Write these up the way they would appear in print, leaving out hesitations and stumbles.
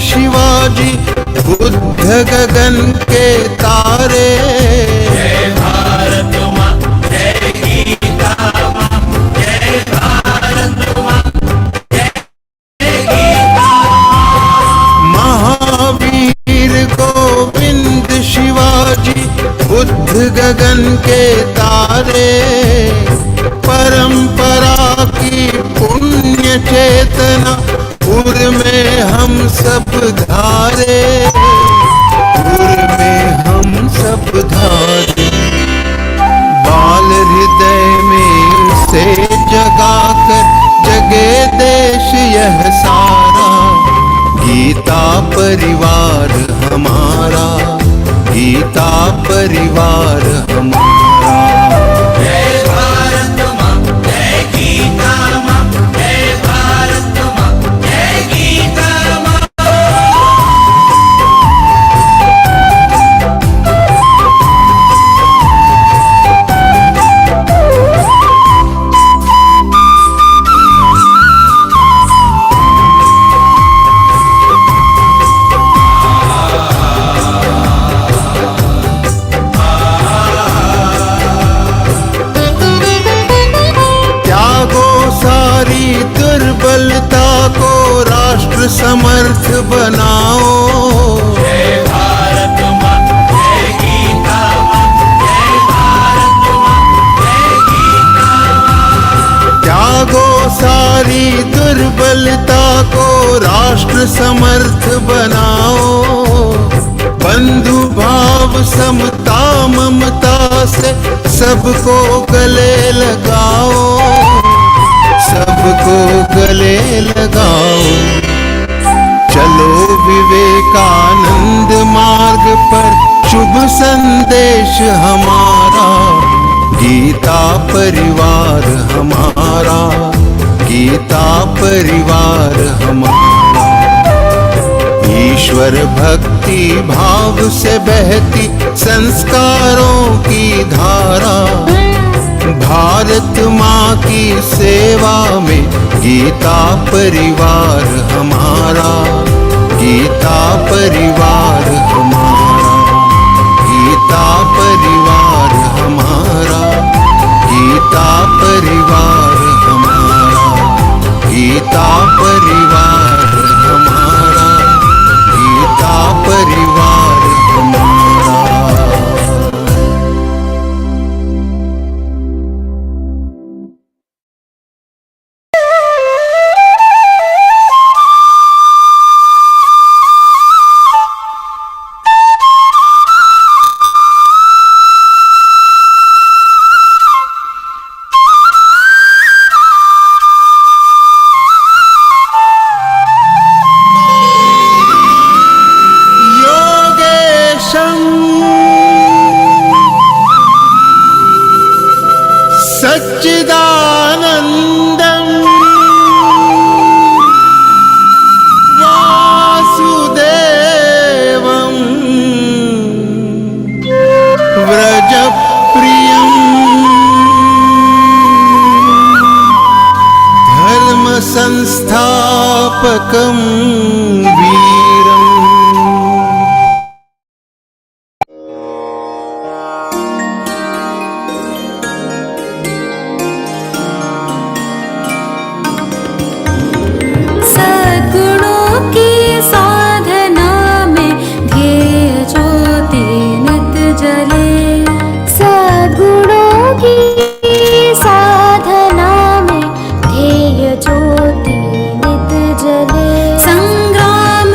शिवाजी बुद्ध गगन के तारे। जय भारत माँ, जय गीता माँ, जय भारत माँ, जय गीता माँ। महावीर गोविंद शिवाजी बुद्ध गगन के तारे। परंपरा की पुण्य चेतना उर में हम सब धारे, उर में हम सब धारे। बाल हृदय में उसे जगाकर जगे देश यह सारा। गीता परिवार हमारा, गीता परिवार हमारा। जय भारत माँ, जय गीता माँ, जय भारत माँ, जय गीता माँ। दुर्बलता को राष्ट्र समर्थ बनाओ। जय भारत माँ, जय गीता माँ, जय भारत माँ, जय गीता माँ। त्यागो सारी दुर्बलता को राष्ट्र समर्थ बनाओ। बंधु भाव समता ममता से सबको गले लगाओ, सबको गले लगाओ। चलो विवेकानंद मार्ग पर शुभ संदेश हमारा। गीता परिवार हमारा, गीता परिवार हमारा। ईश्वर भक्ति भाव से बहती संस्कारों की धारा। भारत माँ की सेवा में गीता परिवार हमारा, गीता परिवार हमारा। गीता परिवार हमारा, गीता परिवार हमारा। गीता परिवार हमारा, गीता परिवार हमारा। सच्चिदानंदं वासुदेवं व्रजप्रियं धर्म संस्थापकं वीरम्। संग्राम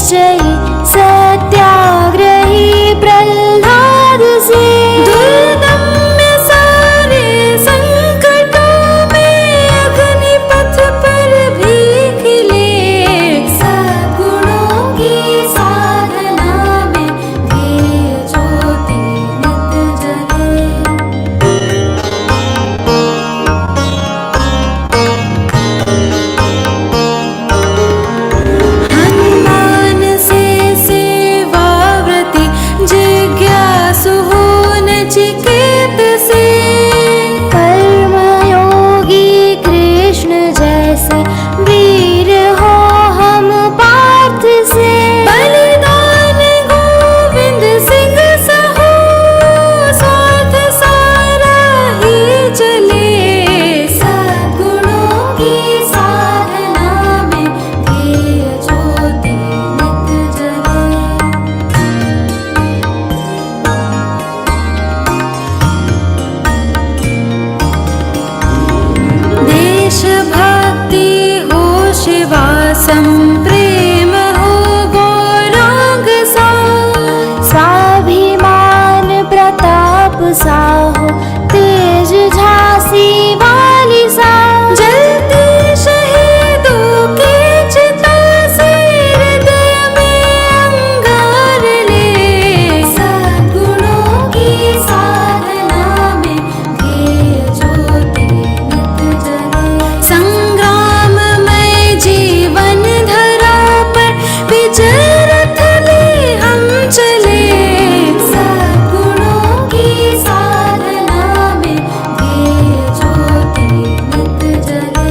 निश्चयी सत्याग्रही प्रह्लाद से दुर्दम्य सारे संकटों में अग्निपथ पर भी खिले सद्गुणों की साधना में ध्येय ज्योति नित जले। हनुमान से सेवाव्रती जिज्ञासु हो नचिकेत से कर्मयोगी कृष्ण जैसे वीर हो हम पार्थ से बलिदान गोविंद सिंह सहो स्वार्थ सारा ही चले सद्गुणों की साधना में ध्येय ज्योति नित जले। देशभक्ति हो शिवासम प्रेम हो गौरांग सा स्वाभिमान प्रताप सा हो तेज झांसी वाली सा जलती शहीदों की चिता से हृदय में अंगार ले सद्गुणों की साधना में ध्येय ज्योति नित जले। संग्राममय जीवन धरा पर विजय रथ ले हम चले सद्गुणों की साधना में ध्येय ज्योति नित जले।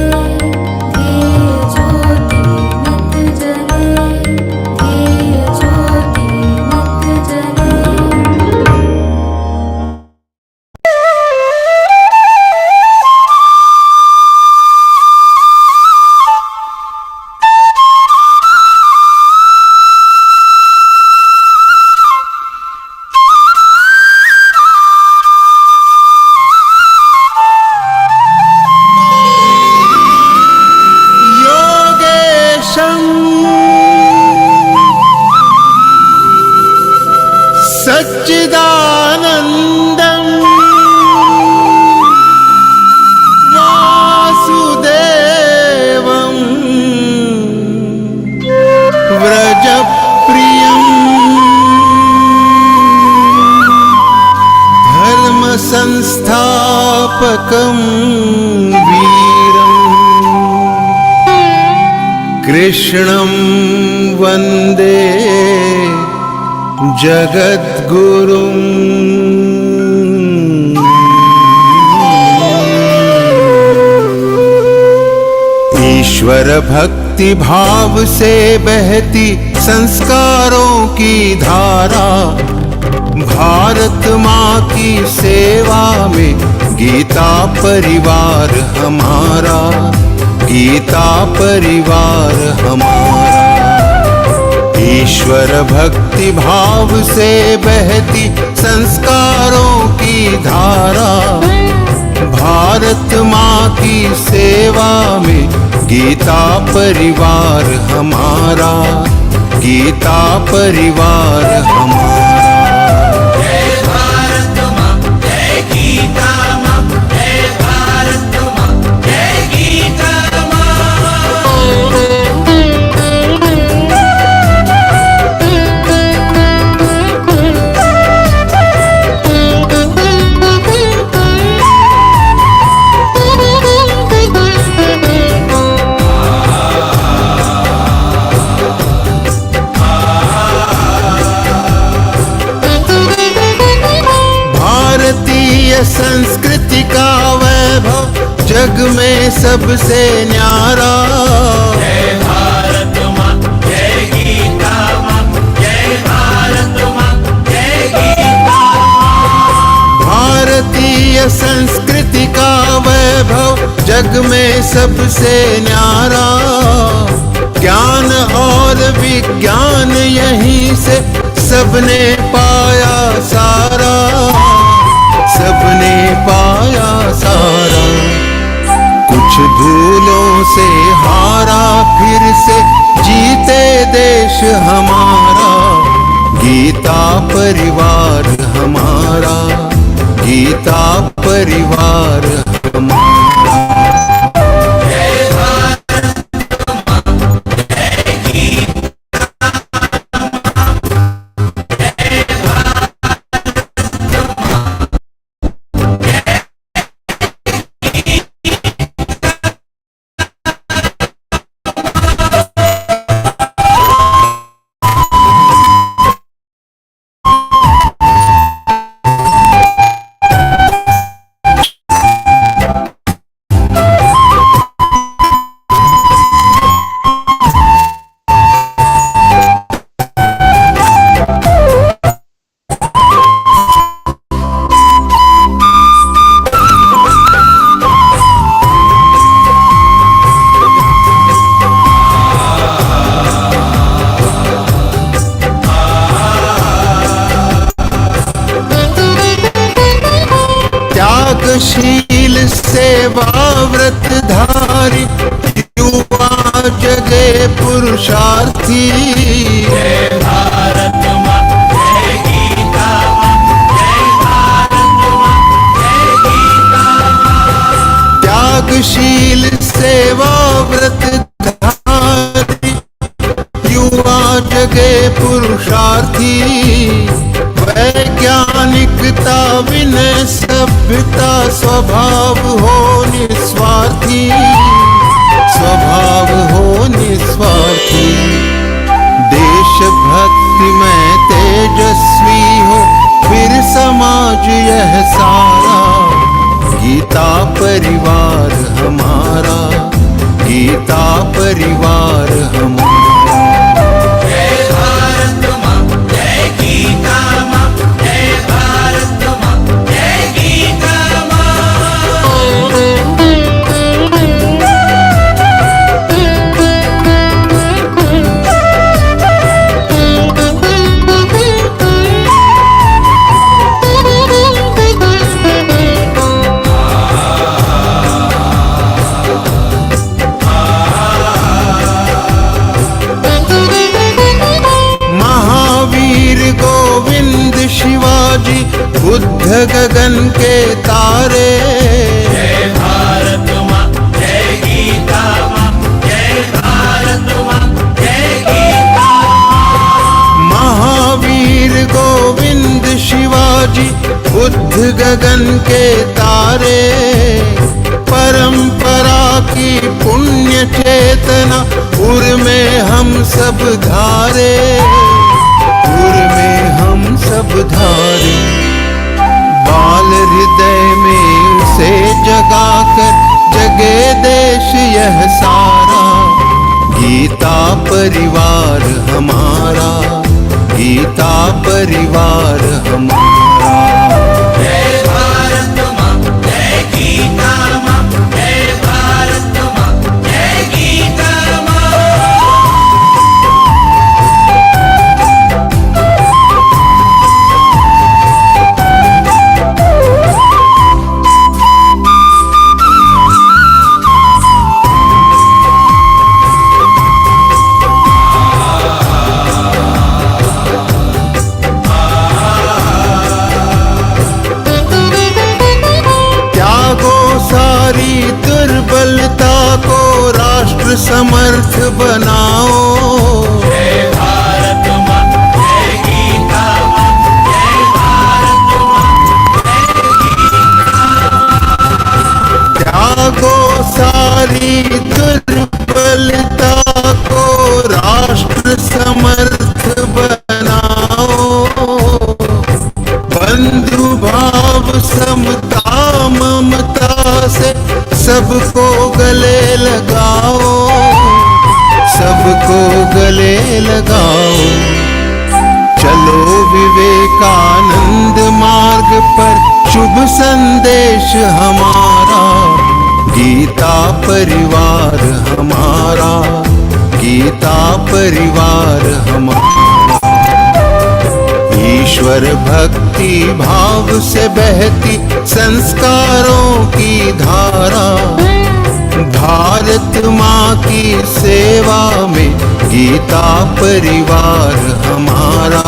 ध्येय ज्योति नित जले। ध्येय ज्योति नित जले। योगेशं सच्चिदानन्दं वासुदेवं व्रजप्रियं धर्मसंस्थापकं वीरम् कृष्णं वन्दे जगद्गुरुम्। ईश्वर भक्ति भाव से बहती संस्कारों की धारा भारत माँ की सेवा में गीता परिवार हमारा गीता परिवार हमारा। ईश्वर भक्ति भाव से बहती संस्कारों की धारा भारत माँ की सेवा में गीता परिवार हमारा गीता परिवार हमारा। जय भारत माँ जय गीता माँ जय भारत माँ जय गीता माँ। भारतीय संस्कृति का वैभव जग में सबसे न्यारा। जय भारत माँ जय गीता माँ जय भारत माँ जय गीता माँ। भारतीय संस्कृति का वैभव जग में सबसे न्यारा। ज्ञान और विज्ञान यहीं से सबने पाया सारा सबने पाया सारा। कुछ भूलों से हारा फिर से जीते देश हमारा, गीता परिवार हमारा, गीता परिवार हमारा। जय भारत माँ, जय गीता माँ, जय भारत माँ, त्यागशील सेवा व्रतधारी, युवा जगे पुरुषार्थी। जय भारत माँ, जय गीता माँ, जय भारत माँ, जय गीता माँ। त्यागशील सेवा व्रतधारी, युवा जगे पुरुषार्थी। वैज्ञानिकता विनय सभ्यता स्वभाव हो निस्वार्थी, स्वभाव हो निस्वार्थी। देशभक्ति में तेजस्वी हो फिर समाज यह सारा, गीता परिवार हमारा, गीता परिवार हमारा। जय भारत माँ, जय गीता माँ, जय भारत माँ, जय गीता माँ। महावीर गोविंद शिवाजी बुद्ध गगन के तारे। जय भारत माँ, जय गीता माँ, जय भारत माँ, जय गीता माँ। महावीर गोविंद शिवाजी बुद्ध गगन के तारे। परंपरा की पुण्य चेतना उर में हम सब धारे, उर में हम सब धारे। बाल हृदय में उसे जगाकर जगे देश यह सारा, गीता परिवार हमारा, गीता परिवार हमारा। जय भारत माँ, जय गीता माँ, जय भारत माँ, जय गीता माँ। सारी दुर्बलता को राष्ट्र समर्थ बनाओ। जय भारत माँ, जय गीता माँ, जय भारत माँ, जय गीता माँ। त्यागो सारी दुर्बलता को राष्ट्र समर्थ बनाओ। बंधु भाव समता ममता से सबको गले लगाओ, सबको गले लगाओ। चलो विवेकानंद मार्ग पर शुभ संदेश हमारा, गीता परिवार हमारा, गीता परिवार हमारा। ईश्वर भक्ति भाव से बहती संस्कारों की धारा, भारत माँ की सेवा में गीता गीता परिवार हमारा,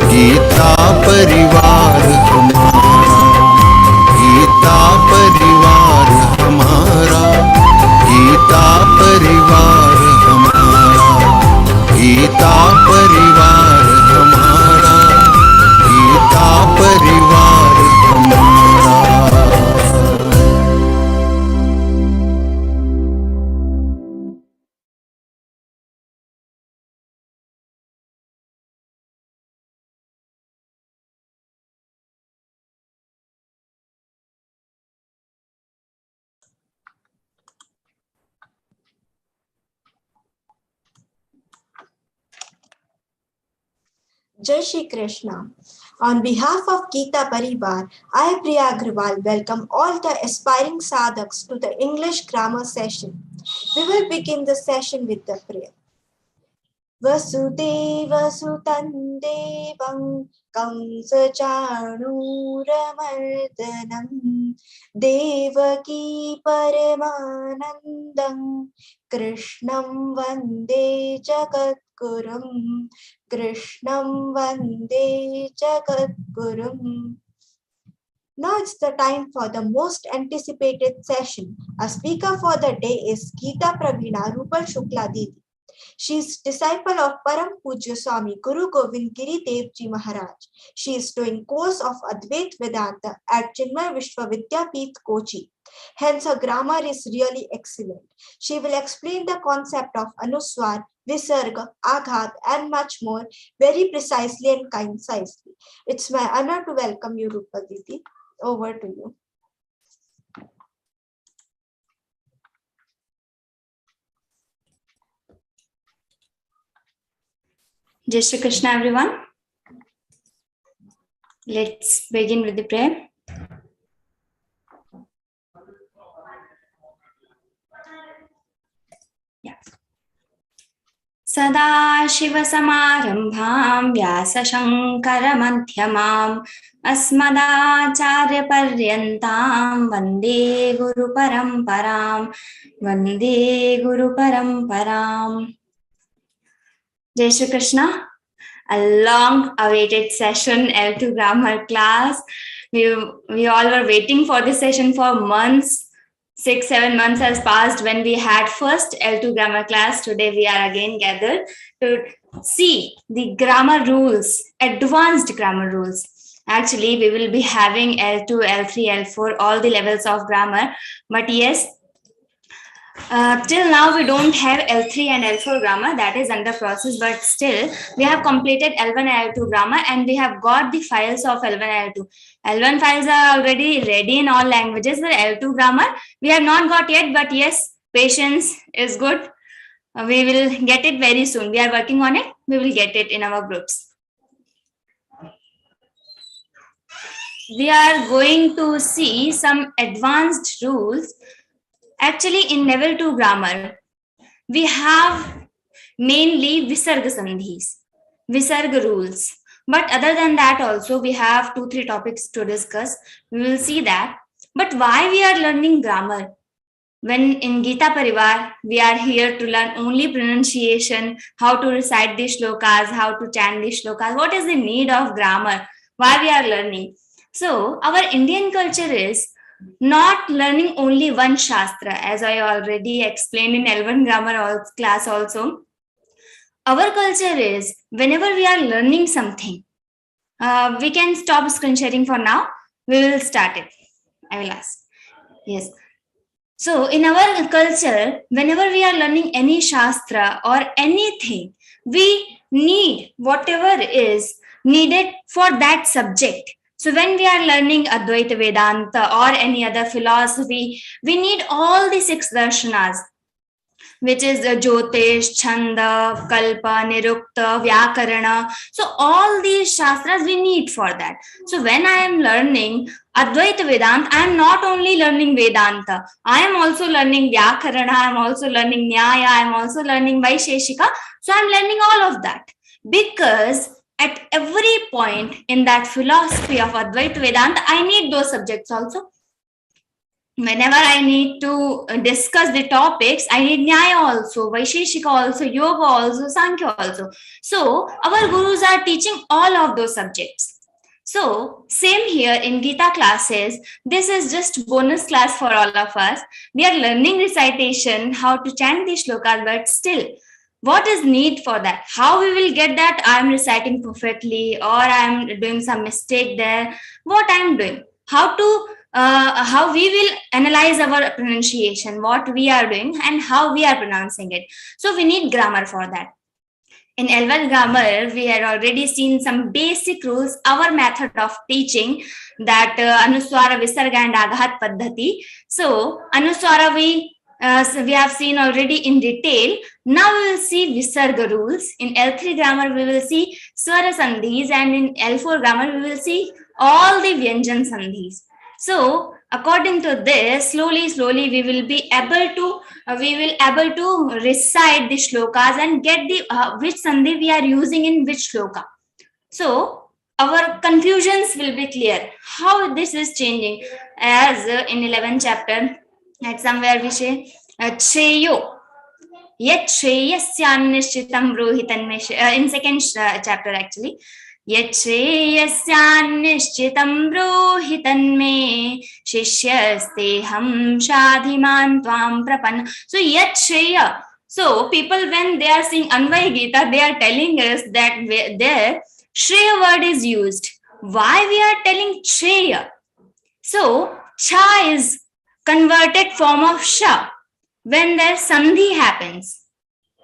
गीता परिवार हमारा, गीता परिवार हमारा, गीता परिवार हमारा, गीता परिवार हमारा, गीता परिवार हमारा। Jai Shri Krishna. On behalf of Gītā Parivar, I, Priya Agrawal, welcome all the aspiring sadhaks to the English grammar session. We will begin the session with the prayer. Vasudeva Sutan Devam Kamsa Chanuramardanam Devaki Paramanandam Krishnam Vande Jagadgurum Krishnam Vande Jagadgurum. Now it's the time for the most anticipated session. Our speaker for the day is Geeta Pravīṇa Rupal Shukla Didi. She is disciple of Param Pujya Swami Guru Govind Giri Dev Ji Maharaj. She is doing course of Advait Vedanta at Chinmay Vishwa Vidyapeeth, Kochi. Hence her grammar is really excellent. She will explain the concept of Anuswar, Visarga, Aaghata and much more very precisely and concisely. It's my honor to welcome you, Rupal Didi. Over to you. Jai Shri Krishna, everyone. Let's begin with the prayer. Sada Shiva Samarambham Vyasa Shankara Madhyamam Asmadacharya Paryantam Vande Guru Paramparam Vande Guru Paramparam. Jai Shri Krishna, a long awaited session, L2 grammar class. We all were waiting for this session for months. 6-7 months has passed when we had first L2 grammar class. Today we are again gathered to see the grammar rules, advanced grammar rules. Actually, we will be having L2, L3, L4, all the levels of grammar. But yes, till now we don't have L3 and L4 grammar, that is under process, but still we have completed L1 and L2 grammar and we have got the files of L1 and L2. L1 files are already ready in all languages. The L2 grammar we have not got yet, but yes, patience is good. We will get it very soon. We are working on it. We will get it in our groups. We are going to see some advanced rules. Actually, in level 2 grammar, we have mainly Visarga Sandhis, Visarga rules. But other than that also, we have 2-3 topics to discuss. We will see that. But why we are learning grammar? When in Gītā Parivar, we are here to learn only pronunciation, how to recite the shlokas, how to chant the shlokas. What is the need of grammar? Why we are learning? So, our Indian culture is not learning only one Shastra, as I already explained in L1 grammar class also. Our culture is, whenever we are learning something, we can stop screen sharing for now. We will start it. I will ask. Yes. So, in our culture, whenever we are learning any Shastra or anything, we need whatever is needed for that subject. So when we are learning Advaita Vedanta or any other philosophy, we need all the 6 darshanas, which is Jyotish, Chanda, Kalpa, Nirukta, Vyakarana. So all these shastras we need for that. So when I am learning Advaita Vedanta, I am not only learning Vedanta, I am also learning Vyakarana, I am also learning Nyaya, I am also learning Vaisheshika. So I am learning all of that because at every point in that philosophy of Advaita Vedanta, I need those subjects also. whenever I need to discuss the topics, I need Nyaya also, Vaisheshika also, Yoga also, Sankhya also. So our gurus are teaching all of those subjects. So same here in Gita classes, this is just bonus class for all of us. We are learning recitation, how to chant the shlokas, but still, what is need for that? How we will get that I am reciting perfectly or I am doing some mistake there? What I am doing? How we will analyze our pronunciation, what we are doing and how we are pronouncing it. So we need grammar for that. In L1 grammar, we had already seen some basic rules, our method of teaching, that Anuswara, Visarga and Āghata Paddhati. So Anuswara we have seen already in detail. Now we will see Visarga rules. In L3 grammar, we will see Swara Sandhis, and in L4 grammar, we will see all the Vyanjan Sandhis. So according to this, slowly we will be able to recite the shlokas and get the which sandhi we are using in which shloka. So our confusions will be clear. How this is changing, as in 11th chapter, at somewhere we say Cheyo. Yet Shreyasyanishchitam Rohitan me. In second chapter actually. Yet Shreyasyanishchitam Rohitan me. Shishyasteham Shadhiman Tvam Prapan. So yet Shreya. So people, when they are saying Anvay Gita, they are telling us that there Shreya word is used. Why we are telling Shreya? So Cha is converted form of Sha when their sandhi happens.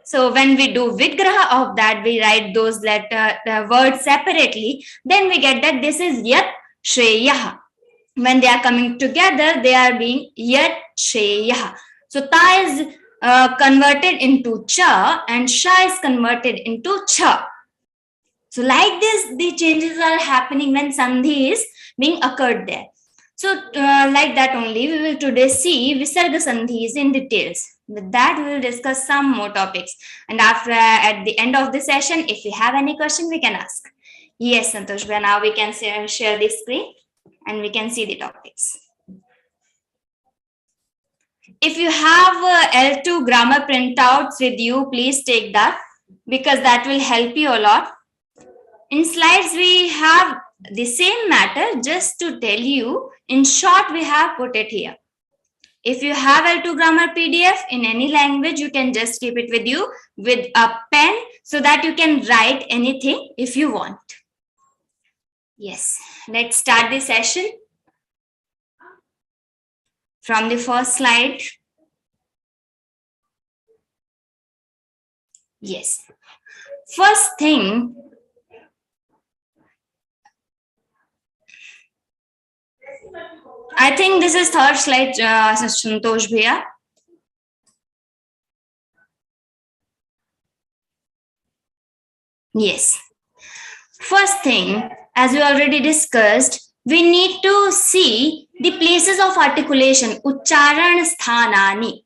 So when we do vigraha of that, we write those words separately, then we get that this is Yat Shreyaha. When they are coming together, they are being Yat Shreyaha. So Ta is converted into Cha and Sha is converted into Cha. So like this, the changes are happening when sandhi is being occurred there. So like that only, we will today see Visarga Sandhis in details. With that, we will discuss some more topics. And after, at the end of the session, if you have any question, we can ask. Yes, Santosh, now we can share the screen and we can see the topics. If you have L2 grammar printouts with you, please take that, because that will help you a lot. In slides, we have the same matter, just to tell you, in short, we have put it here. If you have L2 grammar PDF in any language, you can just keep it with you with a pen so that you can write anything if you want. Yes, let's start the session. From the first slide. Yes. First thing, I think this is third slide, Santosh Bhaiya. Yes. First thing, as we already discussed, we need to see the places of articulation, Uchcharan Sthanani.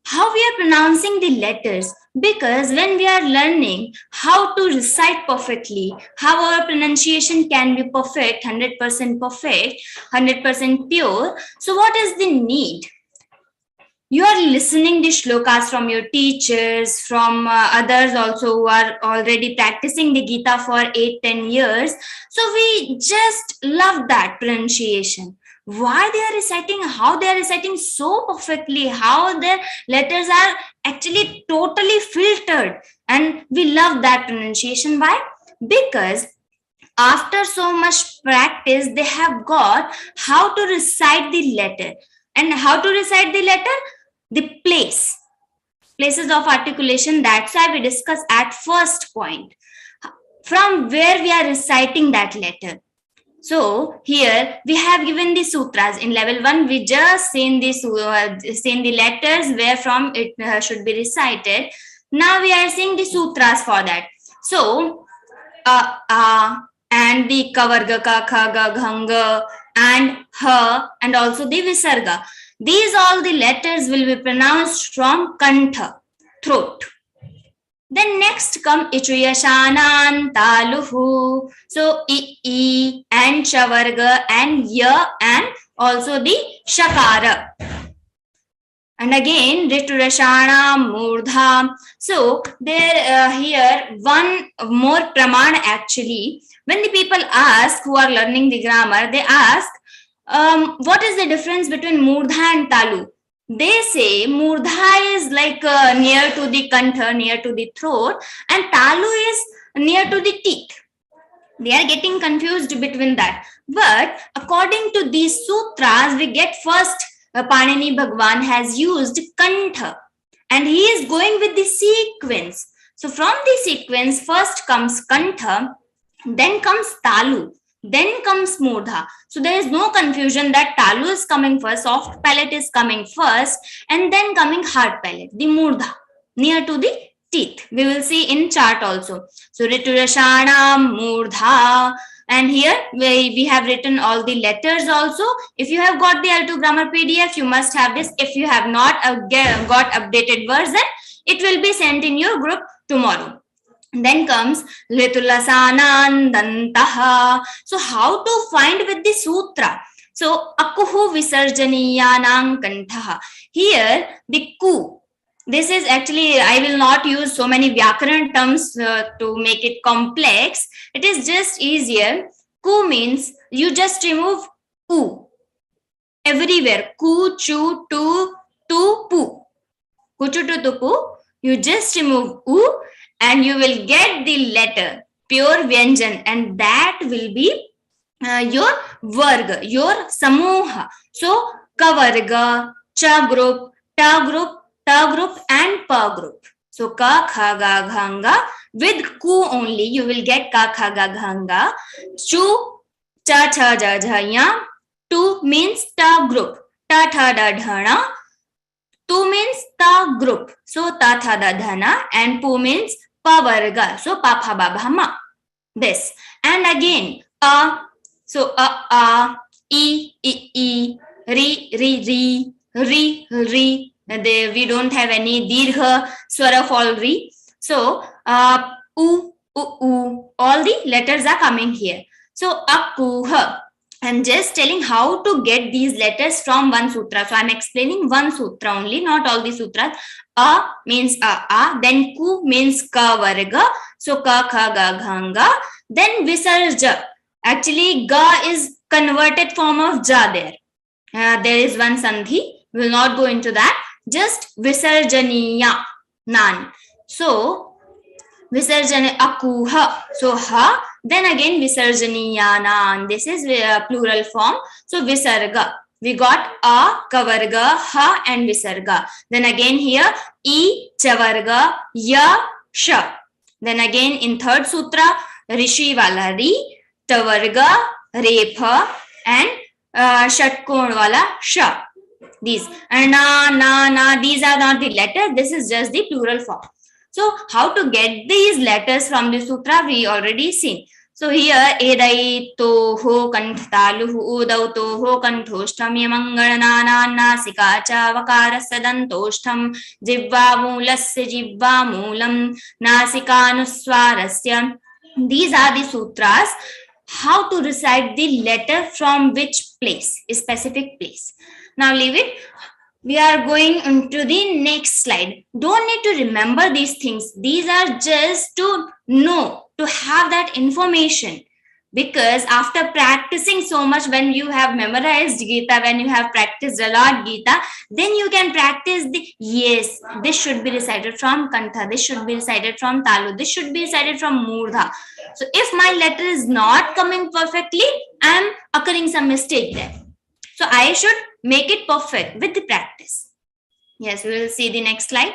How we are pronouncing the letters, because when we are learning how to recite perfectly, how our pronunciation can be perfect, 100% perfect, 100% pure. So what is the need? You are listening the shlokas from your teachers, from others also who are already practicing the Gita for 8-10 years. So we just love that pronunciation. Why they are reciting, how they are reciting so perfectly, how their letters are actually totally filtered, and we love that pronunciation. Why? Because after so much practice, they have got how to recite the letter. And how to recite the letter? The places of articulation. That's why we discuss at first point, from where we are reciting that letter. So here we have given the sutras. In level 1, we just seen the letters where from it should be recited. Now we are seeing the sutras for that. So and the kavarga, ka, kha, ga, ghanga, and ha, and also the visarga. These all the letters will be pronounced from kantha, throat. Then next come Ichuyashanan Taluhu. So I and Chavarga and Ya and also the shakara. And again, riturashana murdha. So there here one more praman actually. When the people ask who are learning the grammar, they ask, what is the difference between murdha and talu? They say murdha is like near to the kantha, near to the throat, and talu is near to the teeth. They are getting confused between that. But according to these sutras, we get first Panini Bhagwan has used kantha, and he is going with the sequence. So from the sequence, first comes kantha, then comes talu, then comes murdha. So there is no confusion that talu is coming first, soft palate is coming first, and then coming hard palate, the murdha, near to the teeth. We will see in chart also. So riturashana murdha. And here we have written all the letters also. If you have got the L2 grammar PDF, you must have this. If you have not got updated version, it will be sent in your group tomorrow. Then comes Litulasanandantaha. So how to find with the sutra? So akuhu visarjaniyanang kantaha. Here the ku. This is actually, I will not use so many vyakaran terms to make it complex. It is just easier. Ku means you just remove u everywhere. Ku, chu, tu, pu. Ku, chu, tu, pu. You just remove u and you will get the letter, pure vyanjan, and that will be your varga, your samuha. So kavarga, cha group, ta group, and pa group. So ka, kha, ga, ghanga. With ku only, you will get ka, kha, ga, ghanga. Chu, cha, cha, ja, jha, ya. Tu means ta group. Ta, tha, da, dhana. Tu means ta group. So ta, tha, da, dhana. And pu means pa varga. So pa, pha, ba, bha, ma. This. And again, a. So a, e, ri, ri. We don't have any dirgha swara fall ri. So u, all the letters are coming here. So akuha. I'm just telling how to get these letters from one sutra. So I'm explaining one sutra only, not all the sutras. A means a, then ku means ka varga. So ka, kha, ga, ghanga. Then visarja. Actually, ga is converted form of ja there. There is one sandhi. We will not go into that. Just visarjaniya nan. So visarjana akuha. So ha. Then again visarjaniya nan. This is plural form. So visarga. We got a, kavarga, ha, and visarga. Then again here e, chavarga, ya, sha. Then again in third sutra rishi wala ri, tavarga, repha, and shatkon wala sha. These and na, these are not the letters. This is just the plural form. So how to get these letters from the sutra we already seen. So here edai toho kanthtaluhu udau toho kanthostham yamangalanana nasika cha vakara sadantostham jivva moolasya jivva moolam nasikanuswarasya. These are the sutras. How to recite the letter from which place, a specific place. Now leave it. We are going into the next slide. Don't need to remember these things. These are just to know, to have that information. Because after practicing so much, when you have memorized Gītā, when you have practiced a lot Gītā, then you can practice the, yes, this should be recited from Kantha, this should be recited from Talu, this should be recited from Murdha. So if my letter is not coming perfectly, I am occurring some mistake there. So I should make it perfect with the practice. Yes, we will see the next slide.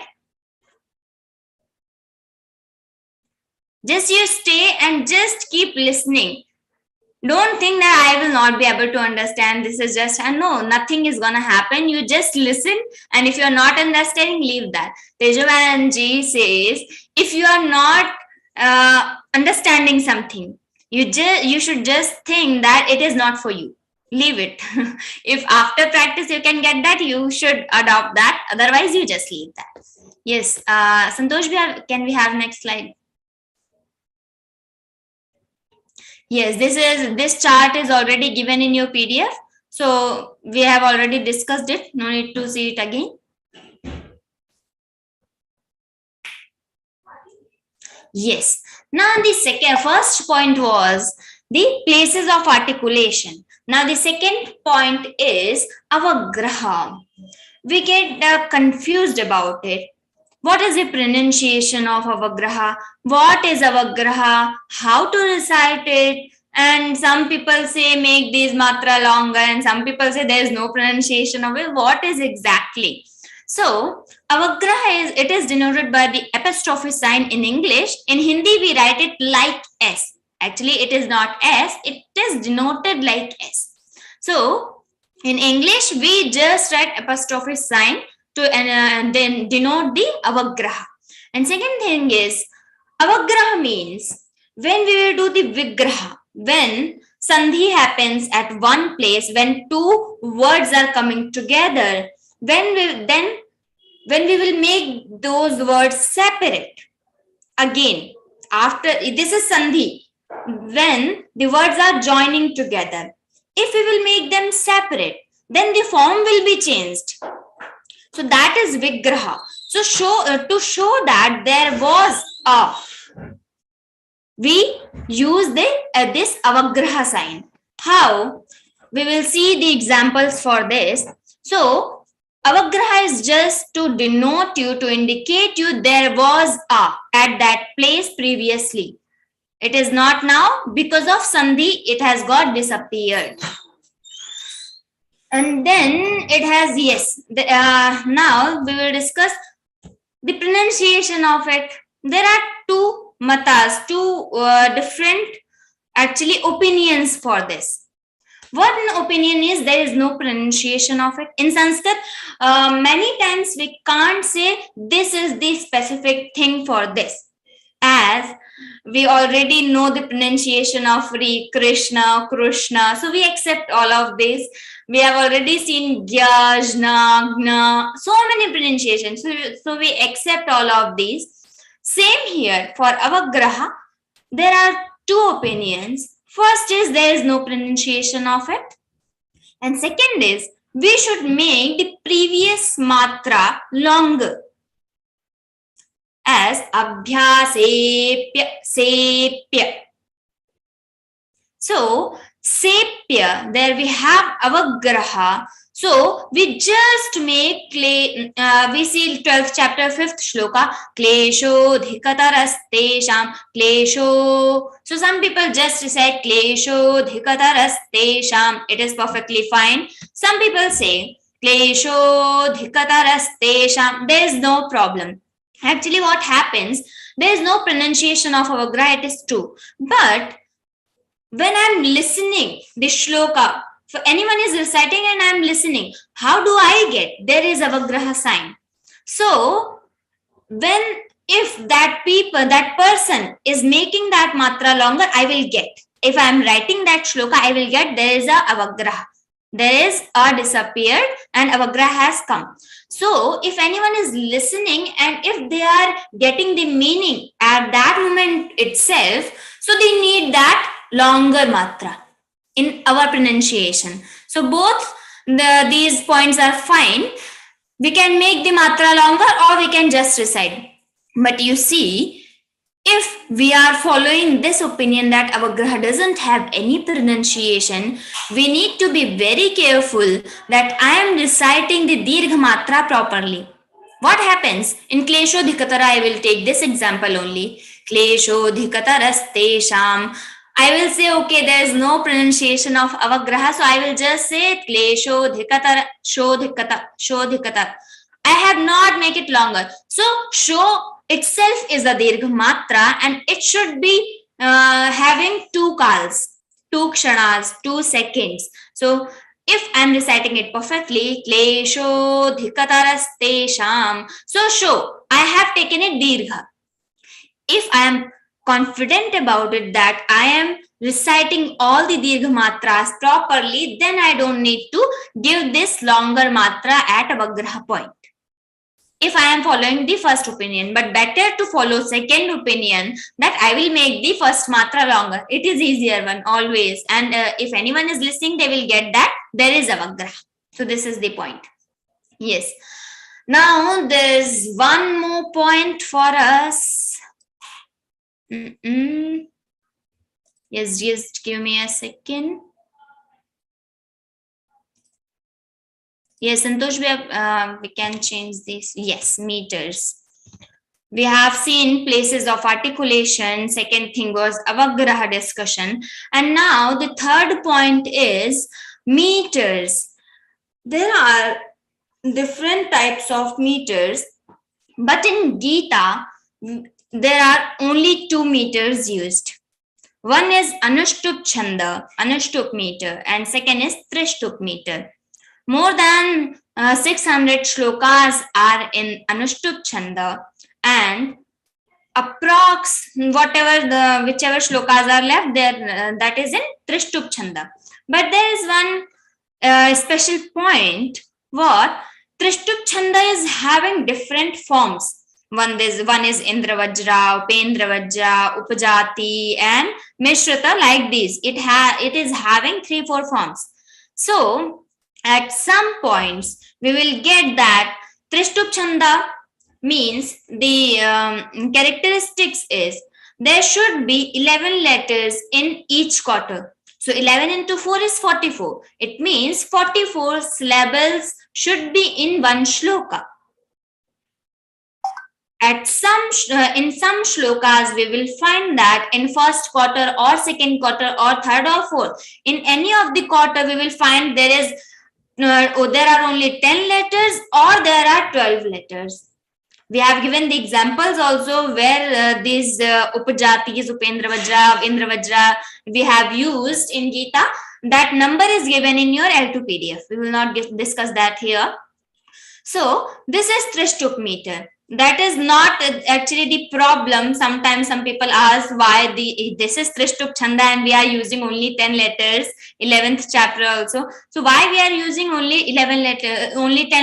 Just you stay and just keep listening. Don't think that I will not be able to understand. This is just, no, nothing is going to happen. You just listen. And if you are not understanding, leave that. Tejavanji says, if you are not understanding something, you should just think that it is not for you. Leave it. If after practice you can get that, you should adopt that. Otherwise, you just leave that. Yes. Santosh, can we have next slide? Yes, this chart is already given in your PDF. So we have already discussed it. No need to see it again. Yes. Now the first point was the places of articulation. Now the second point is avagraha. We get confused about it. What is the pronunciation of avagraha? What is avagraha? How to recite it? And some people say make these matra longer, and some people say there is no pronunciation of it. What is exactly? So avagraha is denoted by the apostrophe sign in English. In Hindi we write it like S. Actually it is not S, it is denoted like S. So in English we just write apostrophe sign to then denote the avagraha. And second thing is avagraha means when we will do the vigraha, when sandhi happens at one place, when two words are coming together, when we will make those words separate. Again, after this is sandhi, when the words are joining together. If we will make them separate, then the form will be changed. So that is vigraha. So to show that there was a, we use this avagraha sign. How? We will see the examples for this. So avagraha is just to denote you, to indicate you there was a at that place previously. It is not now because of sandhi, it has got disappeared. And then it has, yes, now we will discuss the pronunciation of it. There are two matas, two different actually opinions for this. One opinion is there is no pronunciation of it. In Sanskrit, many times we can't say this is the specific thing for this. As we already know the pronunciation of Krishna, Krishna. So we accept all of this. We have already seen Gya, Jna, Gna, so many pronunciations. So we accept all of these. Same here for avagraha. There are two opinions. First is there is no pronunciation of it. And second is we should make the previous matra longer. As abhyasepya, sepya. So sepya, there we have avagraha. So we just make we see 12th chapter 5th shloka, klesho dhikatarastesham, klesho. So some people just recite klesho dhikatarastesham. It is perfectly fine. Some people say klesho dhikatarastesham. There is no problem. Actually, what happens, there is no pronunciation of avagraha, it is true. But when I'm listening, the shloka, if anyone is reciting and I'm listening, how do I get? There is avagraha sign. So, if that person is making that matra longer, I will get. If I'm writing that shloka, I will get there is a avagraha. There is a disappeared and avagraha has come. So if anyone is listening and if they are getting the meaning at that moment itself, so they need that longer matra in our pronunciation. So both these points are fine. We can make the matra longer or we can just recite. But you see, if we are following this opinion that avagraha doesn't have any pronunciation, we need to be very careful that I am reciting the dirgha matra properly. What happens? In klesho dhikatara, I will take this example only. Klesho dhikatarastesham. I will say, okay, there is no pronunciation of avagraha, so I will just say klesho dhikatara, shodhikata. I have not make it longer. So, sho itself is a dirgha matra and it should be having two kals, two kshanas, 2 seconds. So if I'm reciting it perfectly, klesho dhikatarastesham. So sho, I have taken it dirgha. If I am confident about it that I am reciting all the dirgha matras properly, then I don't need to give this longer matra at avagraha point. if I am following the first opinion, but better to follow second opinion that I will make the first matra longer. It is easier one always. And if anyone is listening, they will get that there is avagraha. So this is the point. Yes. Now there's one more point for us. Yes, just give me a second. Yes, Santosh, we can change this. Yes, meters. We have seen places of articulation. Second thing was avagraha discussion. And now the third point is meters. There are different types of meters, but in Gītā, there are only 2 meters used. One is Anushtup Chanda, Anushtup meter, and second is Trishtup meter. More than 600 shlokas are in Anushtup Chanda, and approx whichever shlokas are left there, that is in Trishtup Chanda. But there is one special point. What? Trishtup Chanda is having different forms. One is Indra Vajra, Upendra Vajra, Upajati, and Mishrita, like these. It is having 3-4 forms. So at some points we will get that Trishtup Chanda means the characteristics is there should be 11 letters in each quarter. So 11 into 4 is 44. It means 44 syllables should be in one shloka. In some shlokas, we will find that in first quarter or second quarter or third or fourth, in any of the quarter, we will find there are only 10 letters or there are 12 letters. We have given the examples also where these Upajatis, Upendra Vajra, Indra Vajra, we have used in Gītā. That number is given in your L2 PDF. We will not discuss that here. So this is Trishtup meter. That is not actually the problem. Sometimes some people ask why this is Trishtup Chanda and we are using only 10 letters, 11th chapter also. So why we are using only 10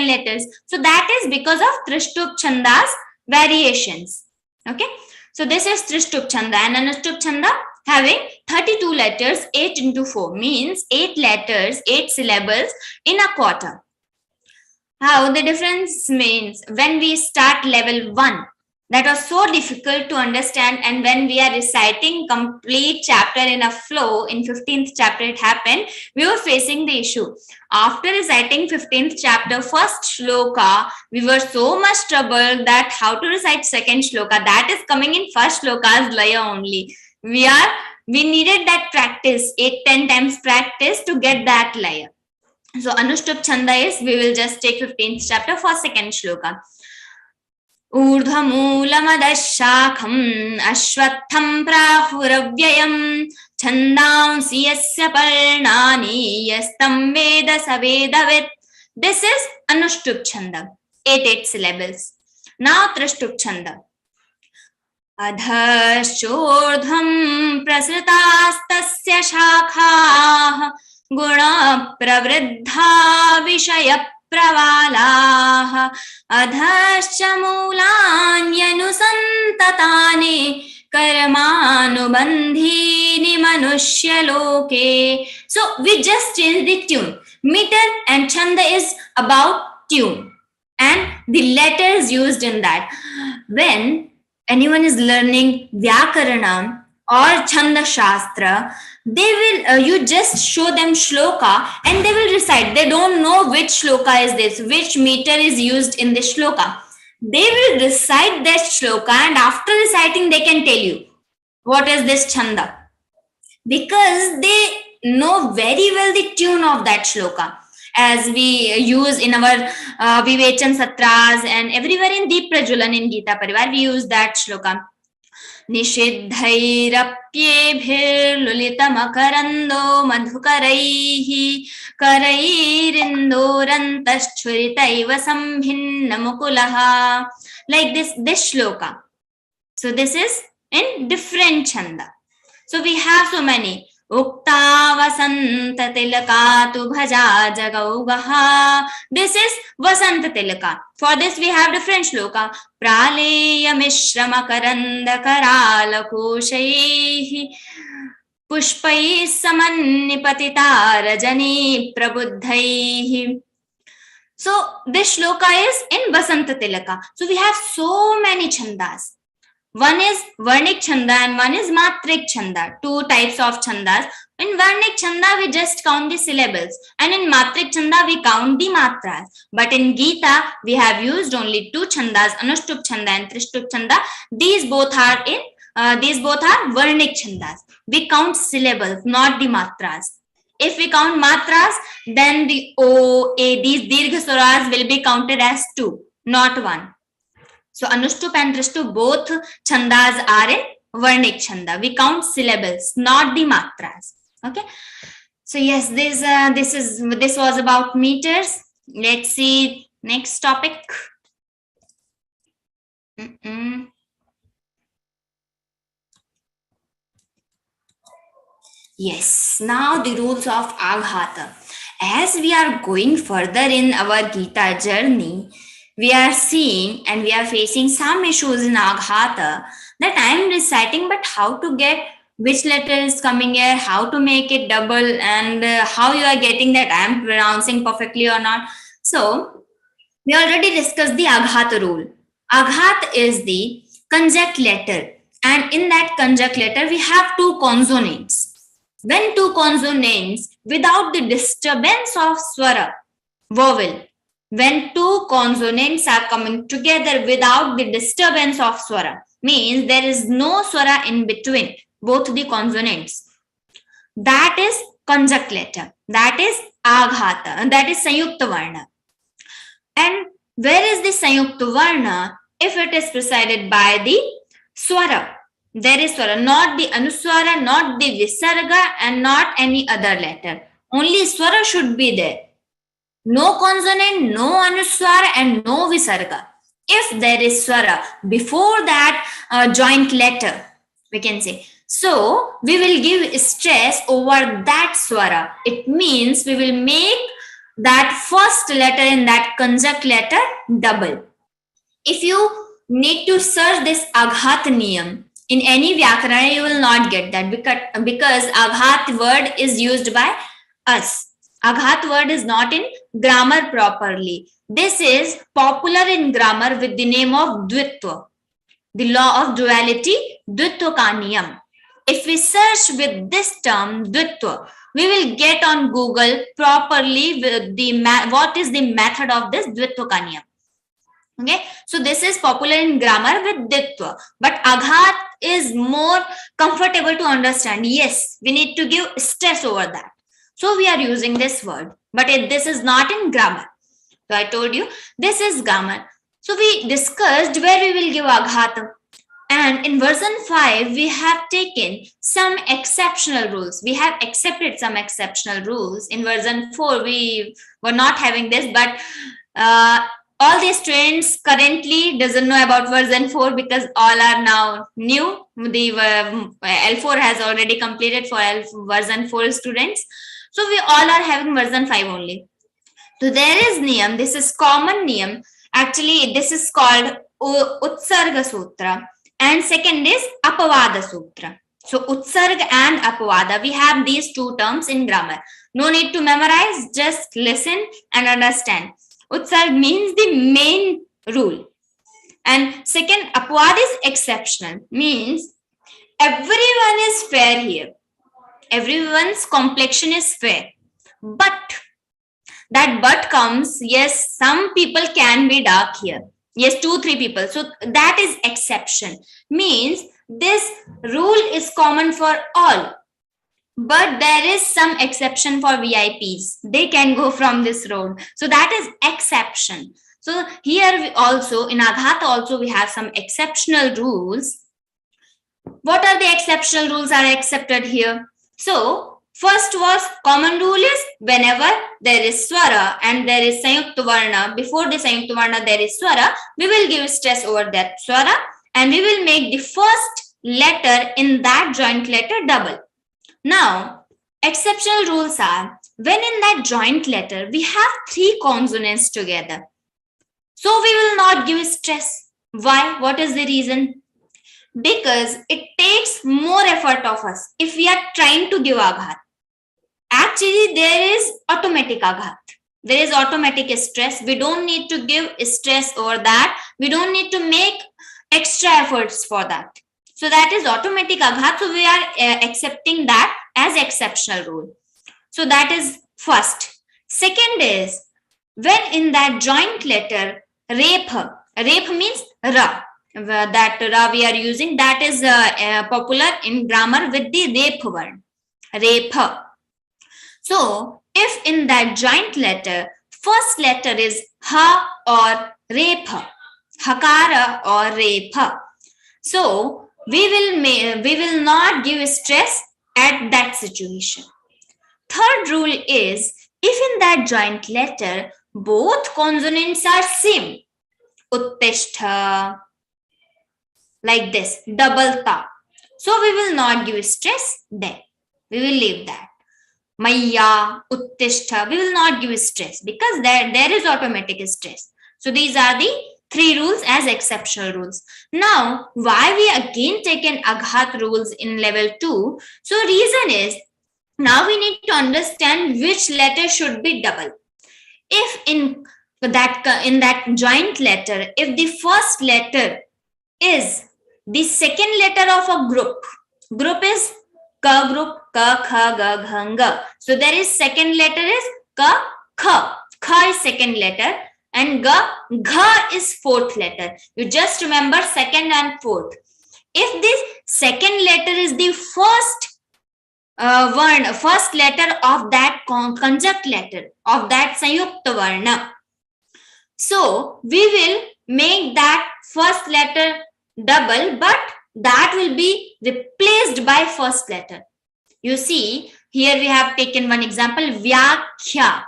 letters? So that is because of Trishtup Chanda's variations. Okay. So this is Trishtup Chanda, and Anushtup Chanda having 32 letters, 8 into 4 means 8 letters, 8 syllables in a quarter. How the difference means when we start level 1, that was so difficult to understand, and when we are reciting complete chapter in a flow, in 15th chapter it happened, we were facing the issue. After reciting 15th chapter, first shloka, we were so much troubled that how to recite second shloka, that is coming in first shloka's laya only. We needed that practice, 8-10 times practice to get that laya. So Anushtup Chanda is, we will just take 15th chapter for second shloka. Urdhamulamadash-shakham ashwatham prahuravyayam chandamsi yasya parnani yastam veda savedavit. This is Anushtup Chanda, 8 syllables. Now Trishtup Chanda. Adhashchodham prasritastasya shakha guna pravriddha vishaya pravalaha adhascha mulanyanu karmanubandhini manushya loke. So we just change the tune. Meter and chanda is about tune and the letters used in that. When anyone is learning Vyakaranam or Chanda Shastra, they will, you just show them shloka and they will recite. They don't know which shloka is this, which meter is used in this shloka. They will recite that shloka, and after reciting they can tell you what is this chanda, because they know very well the tune of that shloka. As we use in our Vivechan Satras and everywhere in Deep Prajulan in Gītā Parivar, we use that shloka. Nishiddhairapyebhirlulitamakarando madhukaraihi karairindorantaschuritaeva sambhinnamukulaha. Like this shloka. So this is in different chanda. So we have so many. Ukta Vasanta Tilaka tu bhaja jagaugaha. This is Vasanta Tilaka. For this we have different shloka. Praleya Mishrama Karanda Karala Kushaihi Pushpai Samannipatita Rajani Prabuddhaihi. So this shloka is in Vasanta Tilaka. So we have so many chandas. One is Varnik Chanda and one is Matrik Chanda. Two types of chandas. In Varnik Chanda, we just count the syllables. And in Matrik Chanda, we count the matras. But in Gītā, we have used only two chandas, Anushtup Chanda and Trishtup Chanda. These both are Varnik Chandas. We count syllables, not the matras. If we count matras, then the O, A, these Dirgha Swaras will be counted as two, not one. So Anushtup and Trishtup both chandas are in Varnik Chanda. We count syllables, not the matras. Okay. So yes, this was about meters. Let's see next topic. Yes, now the rules of Aaghata. As we are going further in our Gītā journey, we are seeing and we are facing some issues in Aaghata that I am reciting, but how to get which letter is coming here, how to make it double, and how you are getting that I am pronouncing perfectly or not. So, we already discussed the Aaghata rule. Aaghata is the conjunct letter, and in that conjunct letter, we have two consonants. When two consonants without the disturbance of swara, vowel, when two consonants are coming together without the disturbance of swara, means there is no swara in between both the consonants. That is conjunct letter. That is Aaghata. And that is Sanyukta Varna. And where is the Sanyukta Varna? If it is preceded by the swara, there is swara, not the Anuswara, not the Visarga, and not any other letter. Only swara should be there. No consonant, no Anuswara, and no Visarga. If there is swara before that joint letter, we can say. So, we will give stress over that swara. It means we will make that first letter in that conjunct letter double. If you need to search this Aaghata niyam in any Vyakarana, you will not get that because Aaghata word is used by us. Aaghata word is not in grammar properly. This is popular in grammar with the name of Dvitva. The law of duality, Dvitva ka niyam. If we search with this term, Dvitva, we will get on Google properly with the what is the method of this Dvitva ka niyam. Okay, so this is popular in grammar with Dvitva, but Aaghata is more comfortable to understand. Yes, we need to give stress over that. So we are using this word, but this is not in grammar. So I told you, this is grammar. So we discussed where we will give Aaghata. And in version 5, we have taken some exceptional rules. We have accepted some exceptional rules. In version 4, we were not having this, but all the students currently doesn't know about version 4 because all are now new. The L4 has already completed for version 4 students. So we all are having version 5 only. So there is niyam. This is common niyam. Actually, this is called Utsarga Sutra. And second is Apavada Sutra. So Utsarga and Apavada, we have these two terms in grammar. No need to memorize, just listen and understand. Utsarga means the main rule. And second, Apavada is exceptional. Means everyone is fair here. Everyone's complexion is fair. But that but comes, yes, some people can be dark here. Yes, 2-3 people. So that is exception. Means this rule is common for all. But there is some exception for VIPs. They can go from this road. So that is exception. So here we also, in Aaghata also, we have some exceptional rules. What are the exceptional rules are accepted here? So first was common rule is whenever there is swara and there is Sanyukta Varna, before the Sanyukta Varna there is swara, we will give stress over that swara and we will make the first letter in that joint letter double. Now, exceptional rules are when in that joint letter we have three consonants together. So we will not give stress. Why? What is the reason? Because it takes more effort of us if we are trying to give Āghata. Actually, there is automatic Āghata. There is automatic stress. We don't need to give stress over that. We don't need to make extra efforts for that. So that is automatic Āghata. So we are accepting that as exceptional rule. So that is first. Second is when in that joint letter rep means ra. That ra we are using, that is popular in grammar with the rep word. Rep. So if in that joint letter first letter is ha or rep, hakara or rep, so we will not give stress at that situation. Third rule is if in that joint letter both consonants are same, uttishta, like this, double ta, so we will not give stress then. We will leave that. Maya, uttishta, we will not give stress because there is automatic stress. So these are the three rules as exceptional rules. Now, why we again taken Āghata rules in level 2? So reason is, now we need to understand which letter should be double. If in that joint letter, if the first letter is the second letter of a group is ka group, ka, kha, ga, gha, nga. So there is second letter is ka, kha. Kha is second letter and ga, gha is fourth letter. You just remember second and fourth. If this second letter is the first first letter of that conjunct letter of that Sanyukta Varna, so we will make that first letter double, but that will be replaced by first letter. You see, here we have taken one example, Vyakhya.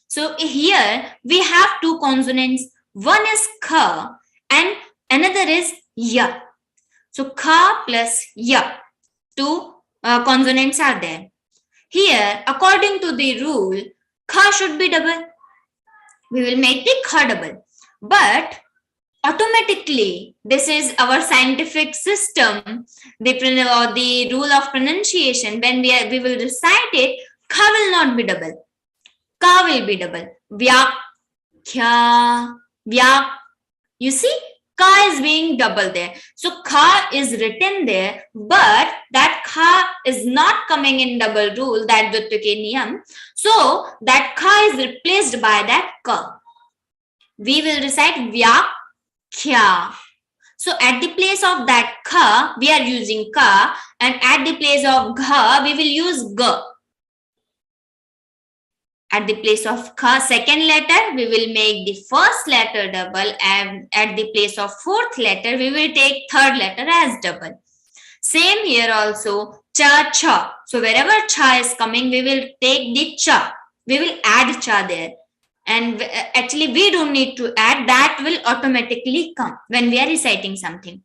So here we have two consonants. One is Kha and another is Ya. So Kha plus Ya. Two consonants are there. Here, according to the rule, Kha should be double. We will make the Kha double. But automatically, this is our scientific system, the rule of pronunciation. When we will recite it, Kha will not be double. Ka will be double. Vyakhya, vyak. You see, Ka is being double there. So Ka is written there, but that Ka is not coming in double rule, that Duttuke niyam. So that Ka is replaced by that Ka. We will recite Vyakhya. So at the place of that Kha, we are using Ka, and at the place of Gha, we will use Ga. At the place of Kha, second letter, we will make the first letter double, and at the place of fourth letter, we will take third letter as double. Same here also, Cha, Cha. So wherever Cha is coming, we will take the Cha. We will add Cha there. And actually, we don't need to add, that will automatically come when we are reciting something.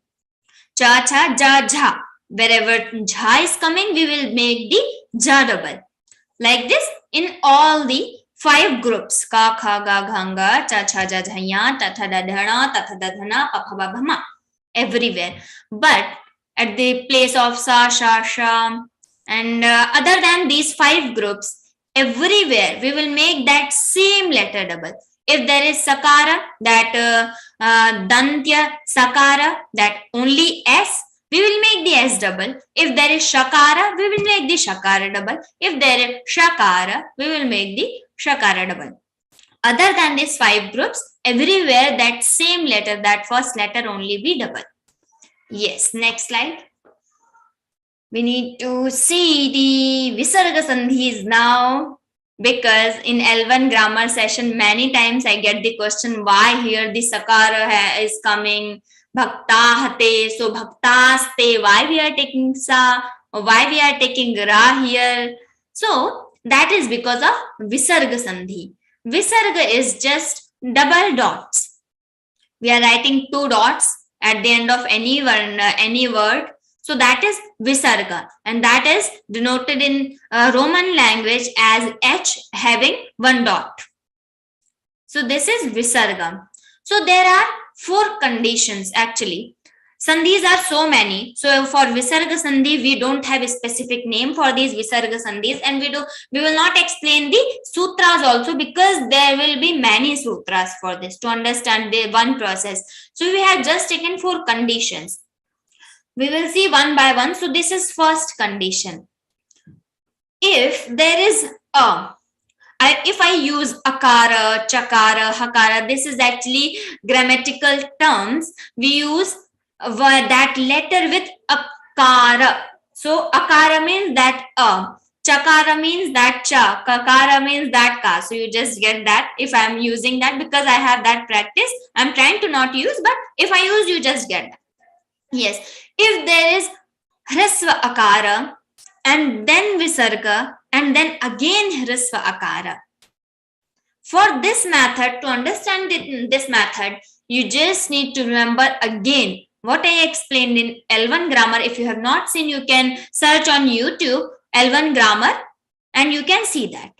Cha, Cha, Ja, Jha. Wherever Jha is coming, we will make the Ja double. Like this in all the 5 groups. Ka, Kha, Ga, Gha, Nga, Cha, Cha, Ja, Jha, Ya, Ta, Tha, Da, Dhana, Ta, Tha, Da, Dhana, Pa, Pha, Ba, Bha, Ma. Everywhere. But at the place of Sa, Sha, Sha, and other than these 5 groups, everywhere we will make that same letter double. If there is Sakara, that Dantya Sakara, that only S, we will make the S double. If there is Shakara, we will make the Shakara double. If there is Shakara, we will make the Shakara double. Other than these 5 groups, everywhere that same letter, that first letter only be double. Yes, next slide. We need to see the Visarga Sandhis now, because in L1 grammar session, many times I get the question why here the Sakara is coming. Bhaktahate, so bhaktaste, why we are taking sa, or why we are taking ra here. So that is because of Visarga Sandhi. Visarga is just double dots. We are writing 2 dots at the end of any word. So that is visarga, and that is denoted in Roman language as H having one dot. So this is visarga. So there are 4 conditions actually. Sandhis are so many. So for visarga sandhi, we don't have a specific name for these visarga sandhis, and we will not explain the sutras also, because there will be many sutras for this to understand the one process. So we have just taken 4 conditions. We will see one by one. So this is first condition. If there is if I use akara, chakara, hakara, this is actually grammatical terms. We use that letter with akara. So akara means that chakara means that cha, kakara means that ka. So you just get that if I am using that, because I have that practice. I'm trying to not use, but if I use, you just get that. Yes. If there is hrasva akara and then visarga and then again hrasva akara. For this method, to understand this method, you just need to remember again what I explained in L1 grammar. If you have not seen, you can search on YouTube L1 grammar and you can see that.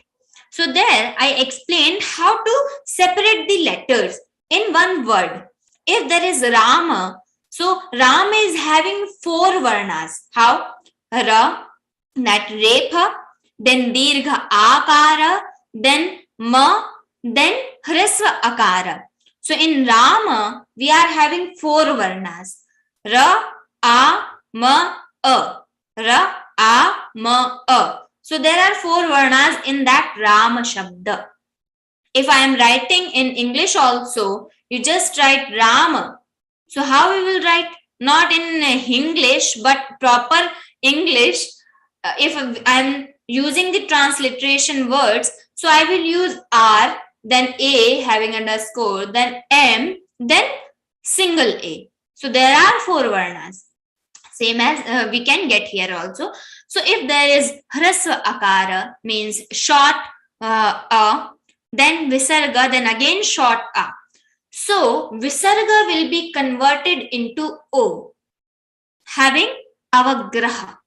So there I explained how to separate the letters in one word. If there is Rama, so Ram is having 4 varnas. How? Ra, that repha, then dirgha akara, then ma, then hrasva akara. So in Rama, we are having 4 varnas. Ra, a, ma, a. Ra, a, ma, a. So there are 4 varnas in that Rama Shabda. If I am writing in English also, you just write Rama. So how we will write? Not in English, but proper English. If I am using the transliteration words, so I will use R, then A having underscore, then M, then single A. So there are 4 varnas, same as we can get here also. So if there is hrasva akara, means short a, then visarga, then again short a. So visarga will be converted into O, having avagraha.